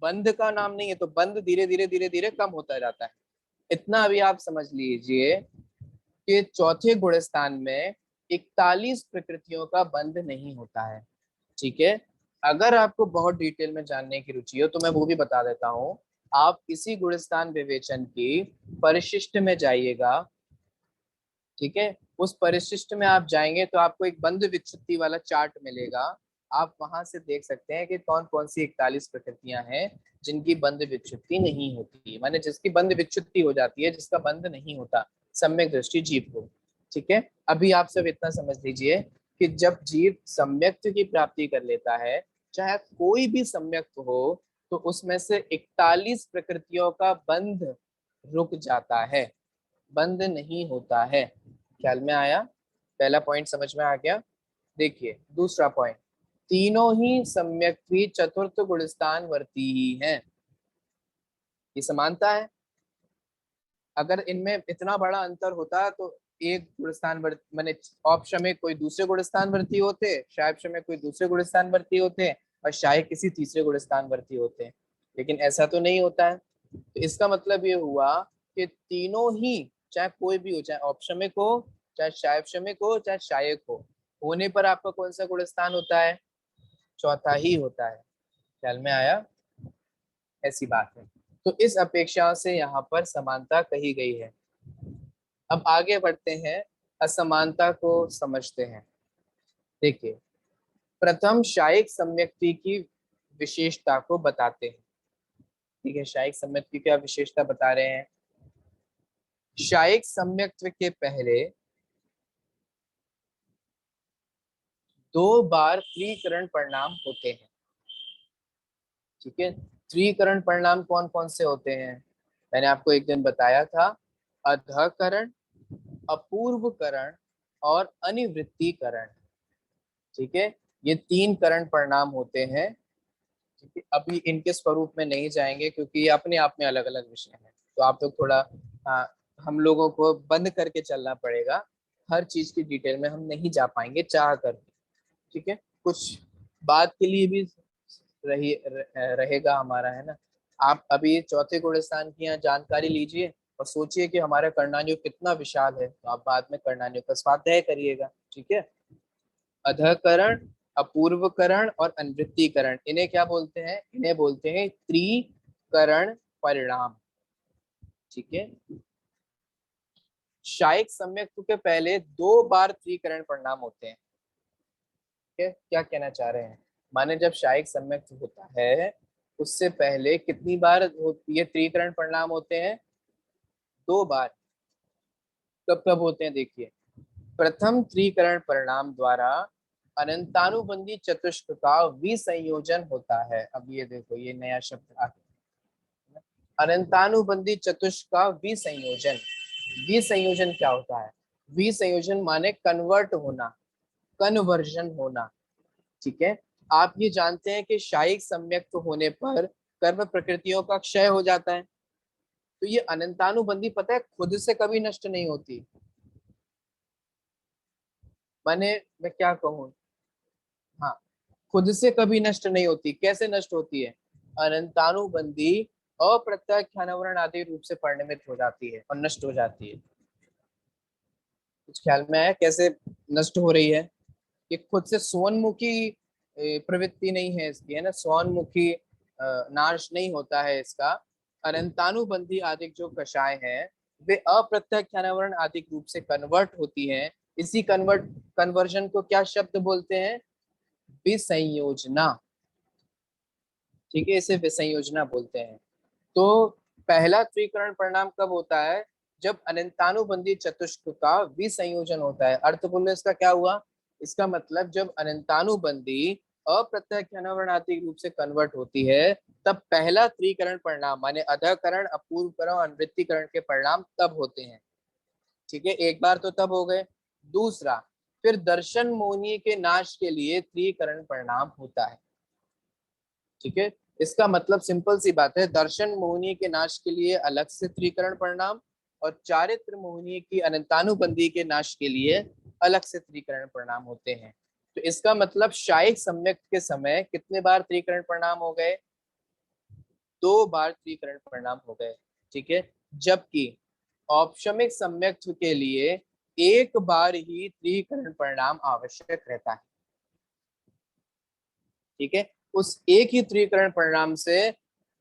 बंध का नाम नहीं है। तो बंध धीरे धीरे धीरे धीरे कम होता जाता है। इतना अभी आप समझ लीजिए कि चौथे गुणस्थान में 41 प्रकृतियों का बंध नहीं होता है। ठीक है, अगर आपको बहुत डिटेल में जानने की रुचि हो तो मैं वो भी बता देता हूँ। आप इसी गुणस्थान विवेचन की परिशिष्ट में जाइएगा। ठीक है, उस परिशिष्ट में आप जाएंगे तो आपको एक बंध विच्छित्ति वाला चार्ट मिलेगा। आप वहां से देख सकते हैं कि कौन कौन सी 41 प्रकृतियां हैं जिनकी बंध विच्छित्ति नहीं होती, माने जिसकी बंध विच्छित्ति हो जाती है, जिसका बंध नहीं होता। सम्यक दृष्टि जीव को। ठीक है, अभी आप सब इतना समझ लीजिए कि जब जीव सम्यक्त्व की प्राप्ति कर लेता है, चाहे कोई भी सम्यक्त्व हो, तो उसमें से 41 प्रकृतियों का बंध रुक जाता है, बंद नहीं होता है। ख्याल में आया? पहला पॉइंट समझ में आ गया। देखिए दूसरा पॉइंट, तीनों ही सम्यक्त्वी चतुर्थ गुणस्थान वर्ती ही हैं। ये समानता है। अगर इनमें इतना बड़ा अंतर होता तो एक गुणस्थान माने औपश में कोई दूसरे गुणस्थान वर्ती होते, शायपश में कोई दूसरे गुणस्थान वर्ती होते, और शायद किसी तीसरे गुणस्थान वर्ती होते, लेकिन ऐसा तो नहीं होता है। तो इसका मतलब ये हुआ कि तीनों ही, चाहे कोई भी हो, चाहे औपशमिक हो, चाहे शायपशमिक हो, चाहे शायक हो, होने पर आपका कौन सा गुणस्थान होता है? चौथा ही होता है। ख्याल में आया? ऐसी बात है। तो इस अपेक्षा से यहाँ पर समानता कही गई है। अब आगे बढ़ते हैं, असमानता को समझते हैं। देखिए, प्रथम शायिक सम्यक्ति की विशेषता को बताते हैं। ठीक है, शायिक सम्यक्ति की क्या विशेषता बता रहे हैं? शायिक सम्यक्त्व के पहले 2 बार त्रिकरण परिणाम होते हैं। ठीक है, त्रिकरण परिणाम कौन कौन से होते हैं? मैंने आपको एक दिन बताया था, अधःकरण, अपूर्वकरण और अनिवृत्तीकरण। ठीक है, ये 3 करण परिणाम होते हैं। ठीक है, अभी इनके स्वरूप में नहीं जाएंगे क्योंकि ये अपने आप में अलग अलग विषय हैं। तो आप लोग थोड़ा हम लोगों को बंद करके चलना पड़ेगा, हर चीज की डिटेल में हम नहीं जा पाएंगे चाह कर। ठीक है, कुछ बात के लिए भी रहेगा हमारा, है ना। आप अभी चौथे गुणस्थान की यहाँ जानकारी लीजिए और सोचिए कि हमारा कर्णान्युक कितना विशाल है, तो आप बाद में कर्णान्युक का स्वाध्याय करिएगा। ठीक है, अधःकरण, अपूर्वकरण और अनिवृत्तीकरण, इन्हें क्या बोलते हैं? इन्हें बोलते हैं त्रिकरण परिणाम। ठीक है, शायिक सम्यक्त्व के पहले 2 बार त्रिकरण परिणाम होते हैं। ठीक है, क्या कहना चाह रहे हैं? माने जब शायिक सम्यक्त्व होता है उससे पहले कितनी बार ये त्रिकरण परिणाम होते हैं? 2 बार। कब कब होते हैं? देखिए, प्रथम त्रिकरण परिणाम द्वारा अनंतानुबंधी चतुष्क का विसंयोजन होता है। अब ये देखो, ये नया शब्द आ गया, अनंतानुबंधी चतुष्क का विसंयोजन। विसंयोजन क्या होता है? विसंयोजन माने कन्वर्ट होना, कन्वर्जन होना। ठीक है, आप ये जानते हैं कि शायिक सम्यक्त्व होने पर कर्म प्रकृतियों का क्षय हो जाता है। तो ये अनंतानुबंधी पता है खुद से कभी नष्ट नहीं होती। माने मैं क्या कहूँ, हाँ, खुद से कभी नष्ट नहीं होती। कैसे नष्ट होती है? अनंतानुबंधी अप्रत्याख्यानावरण आदि रूप से परिणमित हो जाती है और नष्ट हो जाती है। कुछ ख्याल में आया कैसे नष्ट हो रही है? ये खुद से स्वोन्मुखी प्रवृत्ति नहीं है इसकी, है ना, स्वोन्मुखी नाश नहीं होता है इसका। अनंतानुबंधी आदि जो कषाय है वे अप्रत्याख्यानावरण आदि रूप से कन्वर्ट होती है। इसी कन्वर्जन को क्या शब्द बोलते हैं? विसंयोजना। ठीक है, इसे विसंयोजना बोलते हैं। तो पहला त्रिकरण परिणाम कब होता है? जब अनंतानुबंधी चतुष्क का विसंयोजन होता है। अर्थ बोलो इसका क्या हुआ? इसका मतलब जब अनंतानुबंधी अप्रत्याख्यानावरणात्मक रूप से कन्वर्ट होती है, तब पहला त्रिकरण परिणाम माने अधःकरण, अपूर्वकरण और अनिवृत्तीकरण के परिणाम तब होते हैं। ठीक है, एक बार तो तब हो गए। दूसरा, फिर दर्शन मोहिनी के नाश के लिए त्रिकरण परिणाम होता है। ठीक है, इसका मतलब सिंपल सी बात है, दर्शन मोहिनी के नाश के लिए अलग से त्रिकरण परिणाम और चारित्र मोहिनी की अनंतानुबंधी के नाश के लिए अलग से त्रिकरण परिणाम होते हैं। तो इसका मतलब शायिक सम्यक्त के समय कितने बार त्रिकरण परिणाम हो गए? 2 बार त्रिकरण परिणाम हो गए। ठीक है, जबकि औपशमिक सम्यक्त्व के लिए 1 बार ही त्रिकरण परिणाम आवश्यक रहता है। ठीक है, उस एक ही त्रिकरण परिणाम से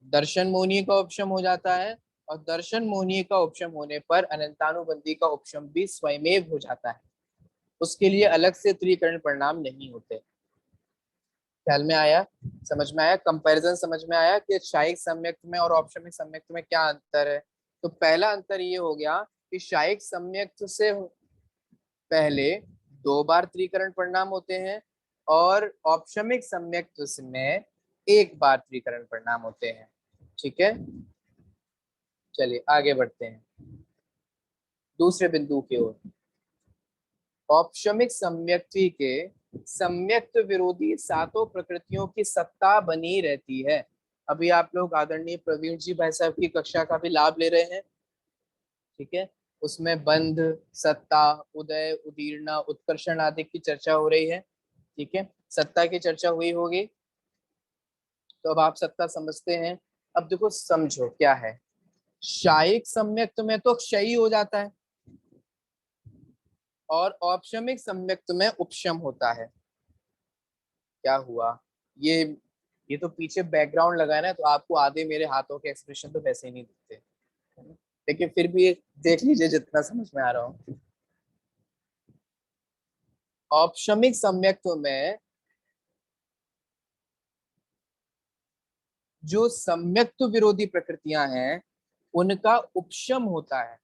दर्शन मोहनीय का उपशम हो जाता है और दर्शन मोहनीय का उपशम होने पर अनंतानुबंधी का उपशम भी स्वयमेव हो जाता है। उसके लिए अलग से त्रिकरण परिणाम नहीं होते। ख्याल में आया? समझ में आया? कंपैरिजन समझ में आया कि शायिक सम्यक्त में और औपशमिक सम्यक्त में क्या अंतर है? तो पहला अंतर ये हो गया कि शायिक सम्यक्त से पहले 2 बार त्रिकरण परिणाम होते हैं और औपशमिक सम्यक्त में 1 बार त्रिकरण परिणाम होते हैं। ठीक है, चलिए आगे बढ़ते हैं दूसरे बिंदु की ओर। औपशमिक सम्यक्ति के सम्यक्त विरोधी सातों प्रकृतियों की सत्ता बनी रहती है। अभी आप लोग आदरणीय प्रवीण जी भाई साहब की कक्षा का भी लाभ ले रहे हैं। ठीक है, उसमें बंध, सत्ता, उदय, उदीर्णा, उत्कर्षण आदि की चर्चा हो रही है। ठीक है, सत्ता की चर्चा हुई होगी, तो अब आप सत्ता समझते हैं। अब देखो समझो क्या है, शायिक सम्यक्त में तो क्षयी हो जाता है और औपशमिक सम्यक्त में उपशम होता है। क्या हुआ, ये तो पीछे बैकग्राउंड लगा है ना, तो आपको आधे मेरे हाथों के एक्सप्रेशन तो वैसे ही नहीं दिखते, लेकिन फिर भी देख लीजिए जितना समझ में आ रहा हूँ। औपशमिक सम्यक्त में जो सम्यक्त विरोधी प्रकृतियां हैं उनका उपशम होता है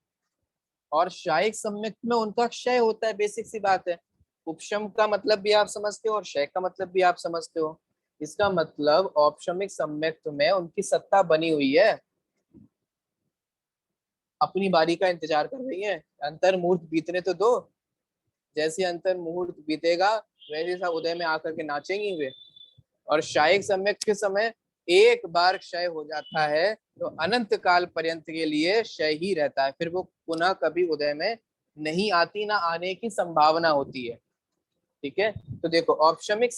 और शायिक सम्यक्त में उनका क्षय होता है। बेसिक सी बात है, उपशम का मतलब भी आप समझते हो और क्षय का मतलब भी आप समझते हो। इसका मतलब औपशमिक सम्यक्त में उनकी सत्ता बनी हुई है, अपनी बारी का इंतजार कर रही है। अंतर मुहूर्त बीतने तो दो, जैसे अंतर मुहूर्त बीतेगा वैसे सा उदय में आकर के नाचेंगी वे। और शायिक सम्यक्त के समय एक बार क्षय हो जाता है तो अनंत काल पर्यंत के लिए क्षय ही रहता है, फिर वो पुनः कभी उदय में नहीं आती, ना आने की संभावना होती है। ठीक है, तो देखो औपशमिक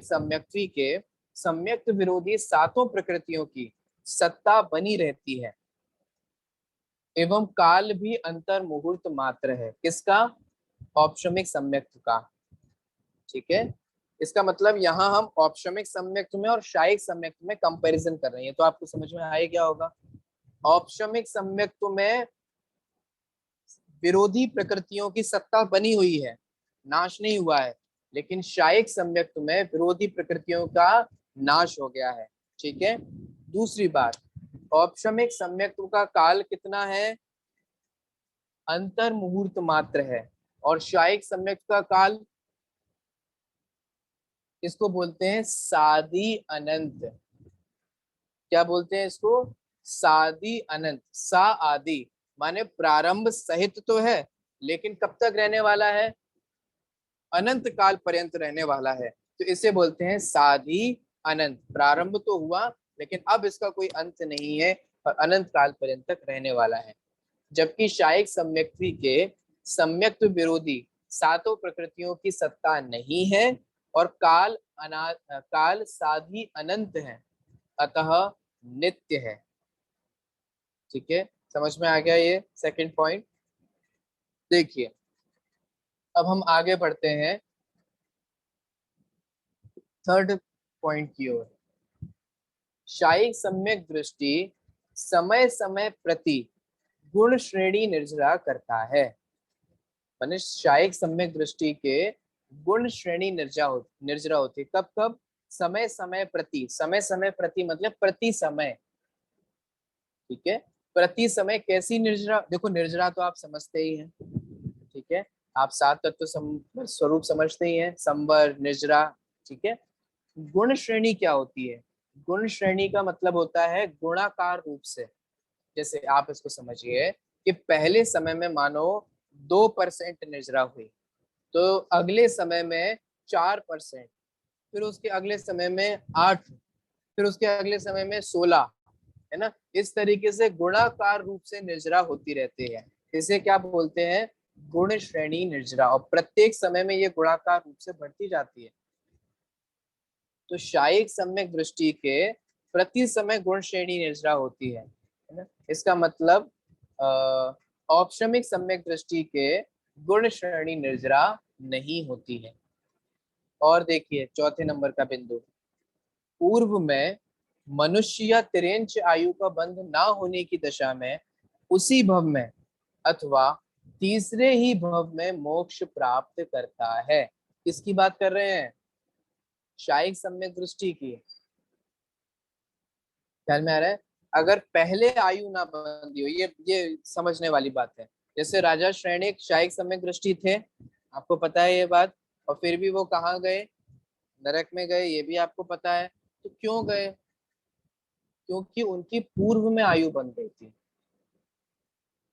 सम्यक्ति के सम्यक्त विरोधी सातों प्रकृतियों की सत्ता बनी रहती है एवं काल भी अंतर मुहूर्त मात्र है। किसका? औपशमिक सम्यक्त का। ठीक है, इसका मतलब यहाँ हम औपशमिक सम्यक्त में और शायिक सम्यक्त में कंपैरिजन कर रहे हैं, तो आपको समझ में आए क्या होगा। औपशमिक सम्यक्त में विरोधी प्रकृतियों की सत्ता बनी हुई है, नाश नहीं हुआ है, लेकिन शायिक सम्यक्त में विरोधी प्रकृतियों का नाश हो गया है। ठीक है, दूसरी बात, औपशमिक सम्यक्त का काल कितना है? अंतर मुहूर्त मात्र है। और शायिक सम्यक्त का काल इसको बोलते हैं सादी अनंत। क्या बोलते हैं इसको? सादी अनंत। सा आदि माने प्रारंभ सहित तो है, लेकिन कब तक रहने वाला है? अनंत काल पर्यंत रहने वाला है, तो इसे बोलते हैं सादी अनंत। प्रारंभ तो हुआ लेकिन अब इसका कोई अंत नहीं है और अनंत काल पर्यंत तक रहने वाला है। जबकि शायिक सम्यक्ति के सम्यक्त विरोधी सातों प्रकृतियों की सत्ता नहीं है और काल साधी अनंत है, अतः नित्य है। ठीक है, समझ में आ गया ये सेकंड पॉइंट। देखिए अब हम आगे बढ़ते हैं थर्ड पॉइंट की ओर। शायिक सम्यक दृष्टि समय समय प्रति गुण श्रेणी निर्जरा करता है। माने शायिक सम्यक दृष्टि के गुण श्रेणी निर्जरा होती है। कब कब? समय समय प्रति। समय समय प्रति मतलब प्रति समय। ठीक है, प्रति समय कैसी निर्जरा? देखो निर्जरा तो आप समझते ही हैं। ठीक है, आप सात तत्व स्वरूप समझते ही हैं, संवर, निर्जरा। ठीक है, गुण श्रेणी क्या होती है? गुण श्रेणी का मतलब होता है गुणाकार रूप से। जैसे आप इसको समझिए कि पहले समय में मानो 2% निर्जरा हुई, तो अगले समय में 4%, फिर उसके अगले समय में 8, फिर उसके अगले समय में 16, है ना। इस तरीके से गुणाकार रूप से निर्जरा होती रहती है। इसे क्या बोलते हैं? गुण श्रेणी निर्जरा। और प्रत्येक समय में ये गुणाकार रूप से बढ़ती जाती है। तो शायिक सम्यक दृष्टि के प्रति समय गुण श्रेणी निर्जरा होती है ना। इसका मतलब औपशमिक सम्यक दृष्टि के गुण श्रेणी निर्जरा नहीं होती है। और देखिए चौथे नंबर का बिंदु, पूर्व में मनुष्य या तिर्यंच आयु का बंध ना होने की दशा में उसी भव में अथवा तीसरे ही भव में मोक्ष प्राप्त करता है। किसकी बात कर रहे हैं? शायिक सम्यक दृष्टि की। ख्याल में आ रहा है? अगर पहले आयु ना बंधी हो, ये समझने वाली बात है। जैसे राजा श्रेणिक शायिक सम्यक दृष्टि थे, आपको पता है ये बात, और फिर भी वो कहाँ गए, नरक में गए, ये भी आपको पता है। तो क्यों गए? क्योंकि उनकी पूर्व में आयु बन गई थी।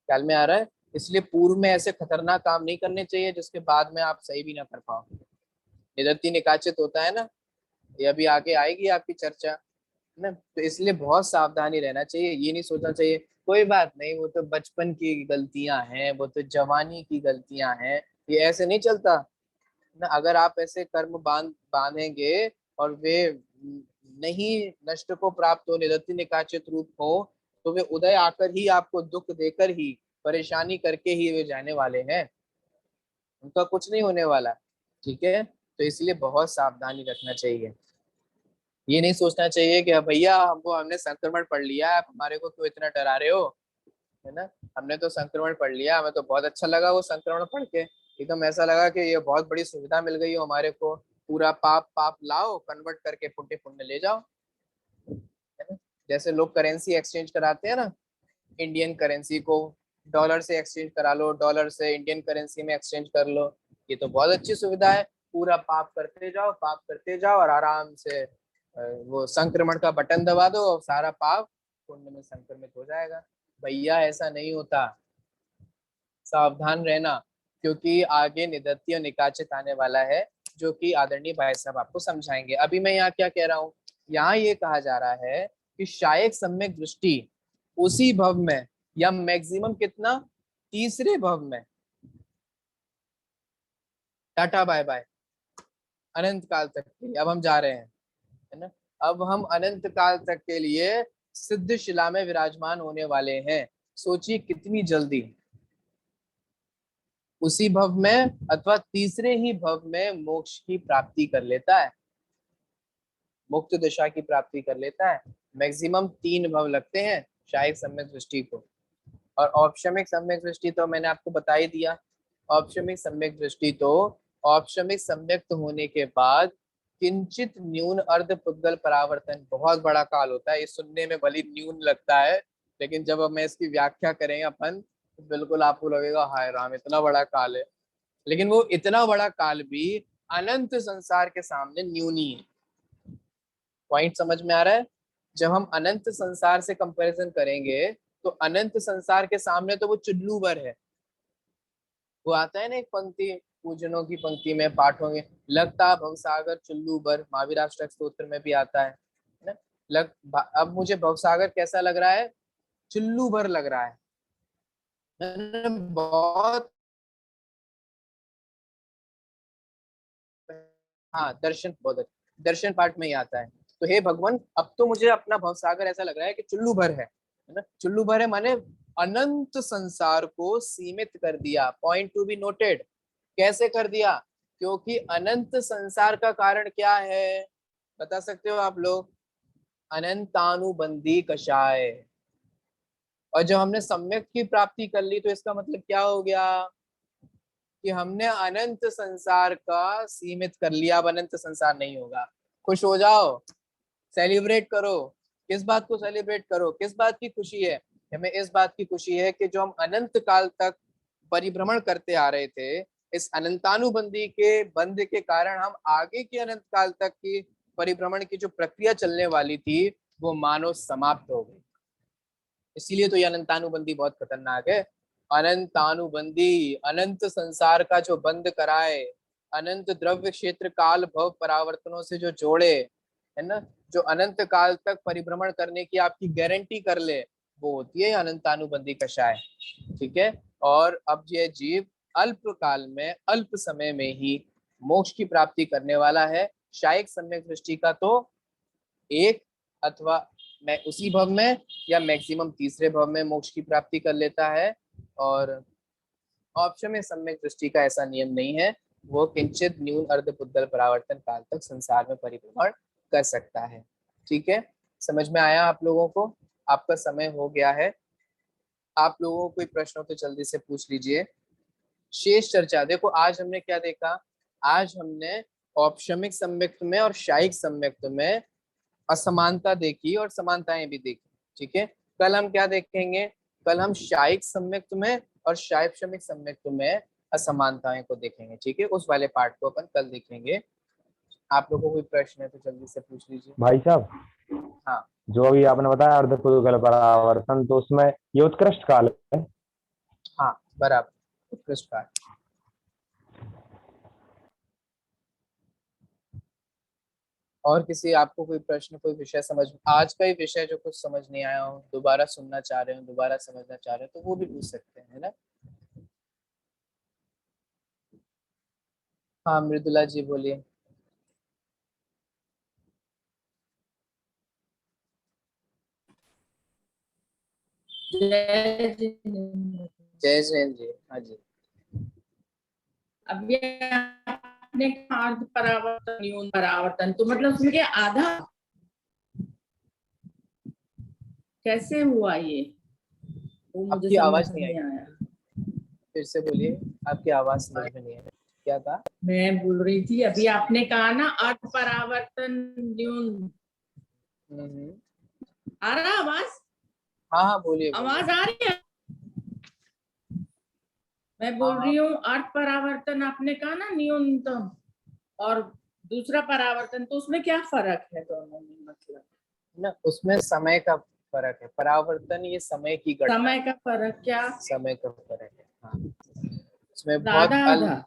ख्याल में आ रहा है? इसलिए पूर्व में ऐसे खतरनाक काम नहीं करने चाहिए जिसके बाद में आप सही भी ना कर पाओ। निदत्ति निकाचित होता है ना, ये अभी आगे आएगी आपकी चर्चा, है ना। तो इसलिए बहुत सावधानी रहना चाहिए। ये नहीं सोचना चाहिए कोई बात नहीं, वो तो बचपन की गलतियां हैं, वो तो जवानी की गलतियां हैं, ये ऐसे नहीं चलता ना। अगर आप ऐसे कर्म बांधेंगे और वे नहीं नष्ट को प्राप्त हो, निरति निकाचित रूप हो, तो वे उदय आकर ही आपको दुख देकर ही, परेशानी करके ही वे जाने वाले हैं, उनका कुछ नहीं होने वाला। ठीक है, तो इसलिए बहुत सावधानी रखना चाहिए। ये नहीं सोचना चाहिए कि भैया हमने संक्रमण पढ़ लिया, आप हमारे को क्यों इतना डरा रहे हो, है ना। हमने तो संक्रमण पढ़ लिया, हमें तो बहुत अच्छा लगा वो संक्रमण पढ़ के, एकदम ऐसा लगा कि ये बहुत बड़ी सुविधा मिल गई हो हमारे को, पूरा पाप पाप लाओ, कन्वर्ट करके पुण्य पुण्य ले जाओ, है ना। जैसे लोग करेंसी एक्सचेंज कराते हैं ना, इंडियन करेंसी को डॉलर से एक्सचेंज करा लो, डॉलर से इंडियन करेंसी में एक्सचेंज कर लो, ये तो बहुत अच्छी सुविधा है। पूरा पाप करते जाओ, पाप करते जाओ, और आराम से वो संक्रमण का बटन दबा दो और सारा पाप पुण्य में संक्रमित हो जाएगा। भैया ऐसा नहीं होता, सावधान रहना, क्योंकि आगे निदत्ति और निकाचित आने वाला है, जो कि आदरणीय भाई साहब आपको समझाएंगे। अभी मैं यहाँ क्या कह रहा हूँ, यहाँ ये कहा जा रहा है कि शायक सम्यक दृष्टि उसी भव में, या मैक्सिमम कितना, तीसरे भव में, टाटा बाय बाय, अनंत काल तक के लिए अब हम जा रहे हैं, है ना। अब हम अनंत काल तक के लिए सिद्ध शिला में विराजमान होने वाले हैं। सोचिए कितनी जल्दी, उसी भव में अथवा तीसरे ही भव में मोक्ष की प्राप्ति कर लेता है, मुक्त दशा की प्राप्ति कर लेता है। मैक्सिमम 3 भव लगते हैं शायक सम्यक दृष्टि को। और औपशमिक सम्यक दृष्टि तो मैंने आपको बता ही दिया। औपशमिक सम्यक दृष्टि तो औपशमिक सम्यक्त होने के बाद किंचित न्यून अर्ध पुद्गल परावर्तन, बहुत बड़ा काल होता है। ये सुनने में भली न्यून लगता है, लेकिन जब हमें इसकी व्याख्या करेंगे अपन, तो बिल्कुल आपको लगेगा हाय राम इतना बड़ा काल है। लेकिन वो इतना बड़ा काल भी अनंत संसार के सामने न्यूनी है। पॉइंट समझ में आ रहा है? जब हम अनंत संसार से कंपैरिजन करेंगे, तो अनंत संसार के सामने तो वो चुल्लू भर है। वो आता है ना एक पंक्ति, पूजनों की पंक्ति में पाठ होंगे, लगता भवसागर चुल्लू भर, महावीराष्टक स्तोत्र में भी आता है ना। अब मुझे भवसागर कैसा लग रहा है, चुल्लू भर लग रहा है। बहुत, हाँ दर्शन, बहुत दर्शन पाठ में ही आता है। तो हे भगवान, अब तो मुझे अपना भवसागर ऐसा लग रहा है कि चुल्लू भर है ना। चुल्लू भर है माने अनंत संसार को सीमित कर दिया। पॉइंट टू बी नोटेड, कैसे कर दिया? क्योंकि अनंत संसार का कारण क्या है, बता सकते हो आप लोग? अनंतानुबंधी कषाय। और जब हमने सम्यक की प्राप्ति कर ली, तो इसका मतलब क्या हो गया कि हमने अनंत संसार का सीमित कर लिया। अब अनंत संसार नहीं होगा। खुश हो जाओ, सेलिब्रेट करो। किस बात को सेलिब्रेट करो, किस बात की खुशी है? हमें इस बात की खुशी है कि जो हम अनंत काल तक परिभ्रमण करते आ रहे थे, इस अनंतानुबंधी के बंध के कारण हम आगे के अनंत काल तक की परिभ्रमण की जो प्रक्रिया चलने वाली थी, वो मानो समाप्त हो गई। इसीलिए तो ये अनंतानुबंधी बहुत खतरनाक है। अनंतानुबंधी, अनंत संसार का जो बंद कराए, अनंत द्रव्य क्षेत्र काल भव परावर्तनों से जो जोड़े, है ना, जो अनंत काल तक परिभ्रमण करने की आपकी गारंटी कर ले, वो होती है अनंतानुबंधी कषाय। ठीक है। और अब ये जीव अल्प काल में, अल्प समय में ही मोक्ष की प्राप्ति करने वाला है। शायक सम्यक दृष्टि का तो एक अथवा मैं उसी भव में, या मैक्सिमम तीसरे भव में मोक्ष की प्राप्ति कर लेता है। और ऑप्शन में सम्यक दृष्टि का ऐसा नियम नहीं है, वो किंचित न्यून अर्ध पुद्गल परावर्तन काल तक संसार में परिभ्रमण कर सकता है। ठीक है, समझ में आया आप लोगों को? आपका समय हो गया है। आप लोगों को कोई प्रश्न हो तो जल्दी से पूछ लीजिए। शेष चर्चा देखो, आज हमने क्या देखा? आज हमने औपशमिक सम्यक्त में और शायिक सम्यक्त में असमानता देखी और समानताएं भी देखी। ठीक है, कल हम क्या देखेंगे, कल हम शायिक सम्यक्त्व में और शायपशमिक सम्यक्त्व में असमानताएं को देखेंगे। ठीक है, उस वाले पार्ट को अपन कल देखेंगे। आप लोगों को कोई प्रश्न है तो जल्दी से पूछ लीजिए। भाई साहब, हाँ जो अभी आपने बताया अर्धपुद्गल परावर्तन, तो उसमें ये उत्कृष्ट काल है। हाँ बराबर, उत्कृष्ट काल। और किसी आपको कोई प्रश्न, कोई विषय समझ, आज का ही विषय जो कुछ समझ नहीं आया हो, दोबारा सुनना चाह रहे हो, दोबारा समझना चाह रहे हो, तो वो भी पूछ सकते हैं, है ना। हाँ मृदुला जी बोलिए। जय जिनेंद्र। जय जैन जी। हाँ जी। अब ये आपने कहा अर्ध परावर्तन न्यून परावर्तन, तो मतलब उसमें क्या आधा कैसे हुआ ये, वो मुझे आपकी आवाज समझ नहीं नहीं आई, आया। फिर से बोलिए, आपकी आवाज समझ में नहीं आई, क्या कहा। मैं बोल रही थी अभी आपने कहा ना अर्ध परावर्तन न्यून, आ रहा आवाज? हाँ हाँ बोलिए आवाज आ रही है? मैं बोल रही हूँ अर्ध परावर्तन आपने कहा ना न्यूनतम, और दूसरा परावर्तन, तो उसमें क्या फर्क है दोनों में? मतलब ना, उसमें समय का फर्क है, परावर्तन ये समय की घटना, समय का फर्क, क्या समय का फर्क है। हाँ उसमें बहुत आधा आधा?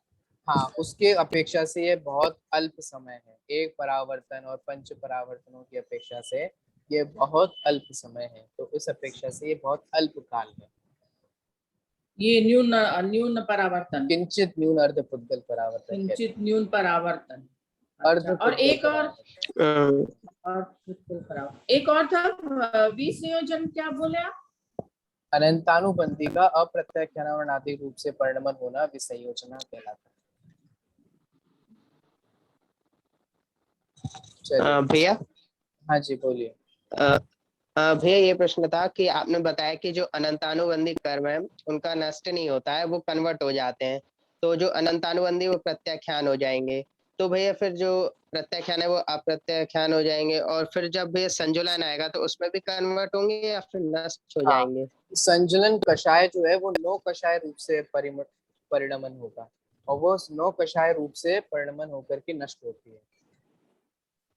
हाँ उसके अपेक्षा से ये बहुत अल्प समय है, एक परावर्तन और पंच परावर्तनों की अपेक्षा से ये बहुत अल्प समय है, तो इस अपेक्षा से ये बहुत अल्प काल है। ये न्यून न्यून परावर्तन, किंचित न्यून अर्धपुद्गल परावर्तन कहते किंचित न्यून परावर्तन। हैं। अच्छा, और अर्धपुद्गल एक और परावर्तन। एक और था विसंयोजन, क्या बोले आप? अनंतानुबंधी का अप्रत्याख्यानावरणादि रूप से परिणमन होना विसंयोजना कहलाता है। चलिए भैया, हाँ जी बोलिए। भैया ये प्रश्न था कि आपने बताया कि जो अनंतानुबंधी कर्म है उनका नष्ट नहीं होता है, वो कन्वर्ट हो जाते हैं। तो जो अनंतानुबंधी वो प्रत्याख्यान हो जाएंगे, तो भैया फिर जो प्रत्याख्यान है वो अप्रत्याख्यान हो जाएंगे, और फिर जब भैया संजुलन आएगा तो उसमें भी कन्वर्ट होंगे या फिर नष्ट हो हाँ जाएंगे? संजलन कषाय जो है वो नौ कषाय रूप से परिणमन होगा, और वो नौ कषाय रूप से परिणमन होकर के नष्ट होती है।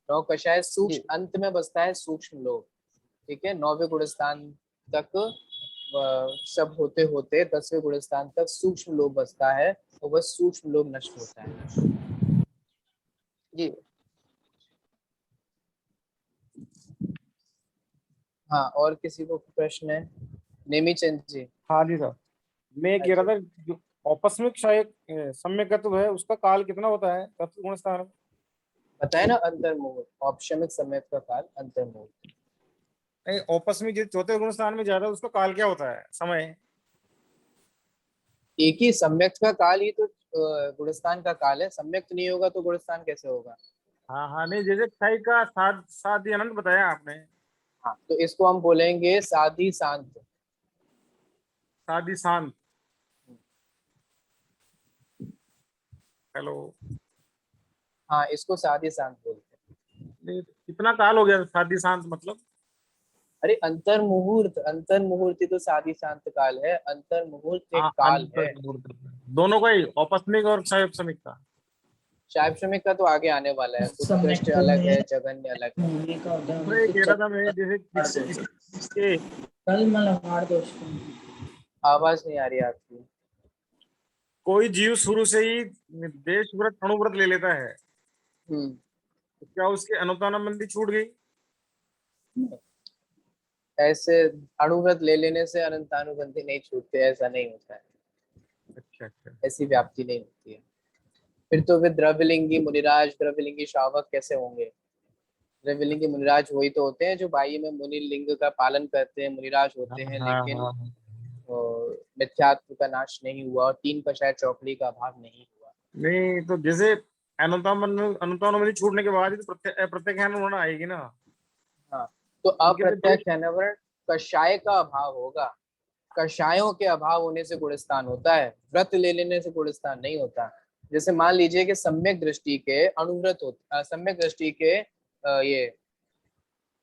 नौ कषाय जी सूक्ष्म अंत में बसता है सूक्ष्म लोक, ठीक है, 9वें गुणस्थान तक सब होते होते 10वें गुणस्थान तक सूक्ष्म लोक बसता है, और वह सूक्ष्म लोक नष्ट होता है। जी। हाँ और किसी को प्रश्न है? नेमीचंद जी। हाँ जी सर, मैं कह रहा था जो औपस्मिक शायक सम्यकत्व है उसका काल कितना होता है तत्व गुण स्थान? बताए ना, अंतर्मुहूर्त, औपशमिक समय का काल अंतर्मुहूर्त। नहीं, औपस्मिक जो चौथे गुण स्थान में ज्यादा उसका काल क्या होता है, समय? एक ही सम्यक्त का काल ही तो गुणस्थान का काल है, सम्यक्त नहीं होगा तो गुणस्थान कैसे होगा। हाँ हाँ, नहीं जैसे क्षय का साध साध्य अनंत बताया आपने। हाँ तो इसको हम बोलेंगे साधी शांत। साधी शांत। हेलो। हाँ इसको साधी शांत बोलते हैं। नहीं, कितना काल हो गया साधी शांत मतलब? अरे अंतर्मुहूर्त, अंतर्मुहूर्त ही तो साधी शांत काल है, अंतर्मुहूर्त एक हाँ, काल है। अंतर दोनों का ही, औपस्मिक और क्षयपस्मिक का। शायपशमिक का तो आगे आने वाला है, उत्कृष्ट सम्यक्त्व अलग है, में जघन्य अलग है। मूली का उदय दूसरा होने ये से कह रहा था मैं, जैसे किसके कल मलहार दोष को। आवाज नहीं आ रही आपकी। कोई जीव शुरू से ही देश व्रत अणुव्रत ले लेता है, तो क्या उसकी अनुतानबंदी छूट गई? ऐसे अणुव्रत ले लेने से अनंतानुबंधी नहीं छूटते, ऐसा नहीं होता है, अच्छा अच्छा। ऐसी व्याप्ति नहीं होती है। फिर तो वे द्रव्यलिंगी मुनिराज, द्रव्यलिंगी श्रावक कैसे होंगे। द्रव्यलिंगी मुनिराज वही तो होते हैं जो बाह्य में मुनि लिंग का पालन करते हैं, मुनिराज हाँ होते हैं, हाँ लेकिन हाँ। मिथ्यात्व का नाश नहीं हुआ और तीन कषाय चौकड़ी का अभाव नहीं हुआ। नहीं तो जैसे अनुतानबंदी छूटने के बाद ही तो प्रत्याख्यान होना आएगी ना। हाँ तो इनके तो दो। अप्रत्याख्यानवरण कषाय का अभाव होगा, कषायों के अभाव होने से गुणस्थान होता है, व्रत ले लेने से गुणस्थान नहीं होता। जैसे मान लीजिए कि सम्यक दृष्टि के अनुव्रत होते, सम्यक दृष्टि के ये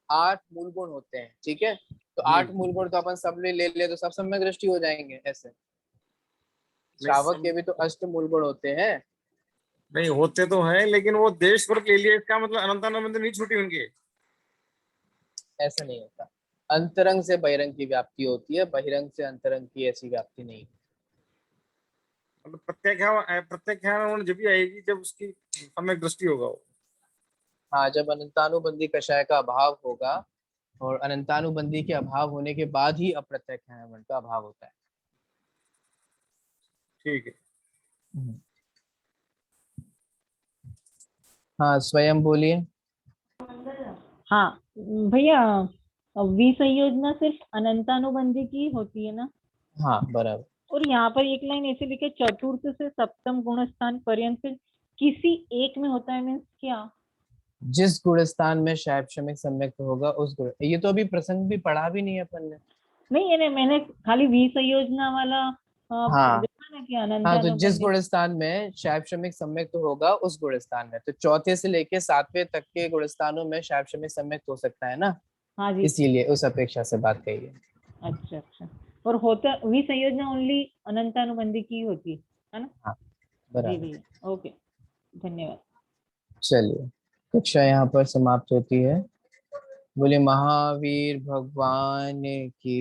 8 मूल गुण होते हैं, ठीक है, तो 8 मूल गुण तो अपन सब ले ले तो सब सम्यक दृष्टि हो जाएंगे ऐसे। श्रावक के भी तो अष्ट मूल गुण होते हैं। नहीं होते तो हैं, लेकिन वो देश व्रत ले लिया, इसका मतलब अनंतानुबंधी नहीं छूटी उनकी। ऐसा नहीं होता, अंतरंग से बहिरंग की व्याप्ति होती है, बहिरंग से अंतरंग की ऐसी व्याप्ति नहीं। मतलब प्रत्याख्यान जब भी आएगी जब उसकी सम्यक दृष्टि होगा वो। हाँ, जब अनंतानुबंधी कषाय का अभाव होगा, और अनंतानुबंधी के अभाव होने के बाद ही अप्रत्यक्षानुबंध का अभाव होता है। ठीक है। हाँ, स्वयं बोलिए। हाँ भैया, विसंयोजना सिर्फ अनंतानुबंधी की होती है ना? हाँ बराबर। और यहाँ पर एक लाइन ऐसे लिखे, चतुर्थ से सप्तम गुण स्थान पर्यंत किसी एक में होता है, मीन्स क्या? जिस गुण स्थान में शैक्षणिक सम्यक होगा उस गुण, ये तो अभी प्रसंग भी पढ़ा भी नहीं है अपन ने। नहीं, यानी मैंने खाली विसंयोजना वाला हाँ देखा ना कि हाँ, तो अनंतानुबंधी। जिस गुण स्थान में शैक्षणिक सम्यक होगा उस गुण स्थान में, तो चौथे से लेके 7वें तक के गुण स्थानों में शैक्षणिक सम्यक हो सकता है ना। हाँ जी। इसीलिए उस अपेक्षा से बात कही है। अच्छा अच्छा, और होता विसंयोजना ओनली अनंतानुबंधी की होती है ना? हाँ जी बराबर। भैया, ओके, धन्यवाद। चलिए, कक्षा यहाँ पर समाप्त होती है। बोले महावीर भगवान की।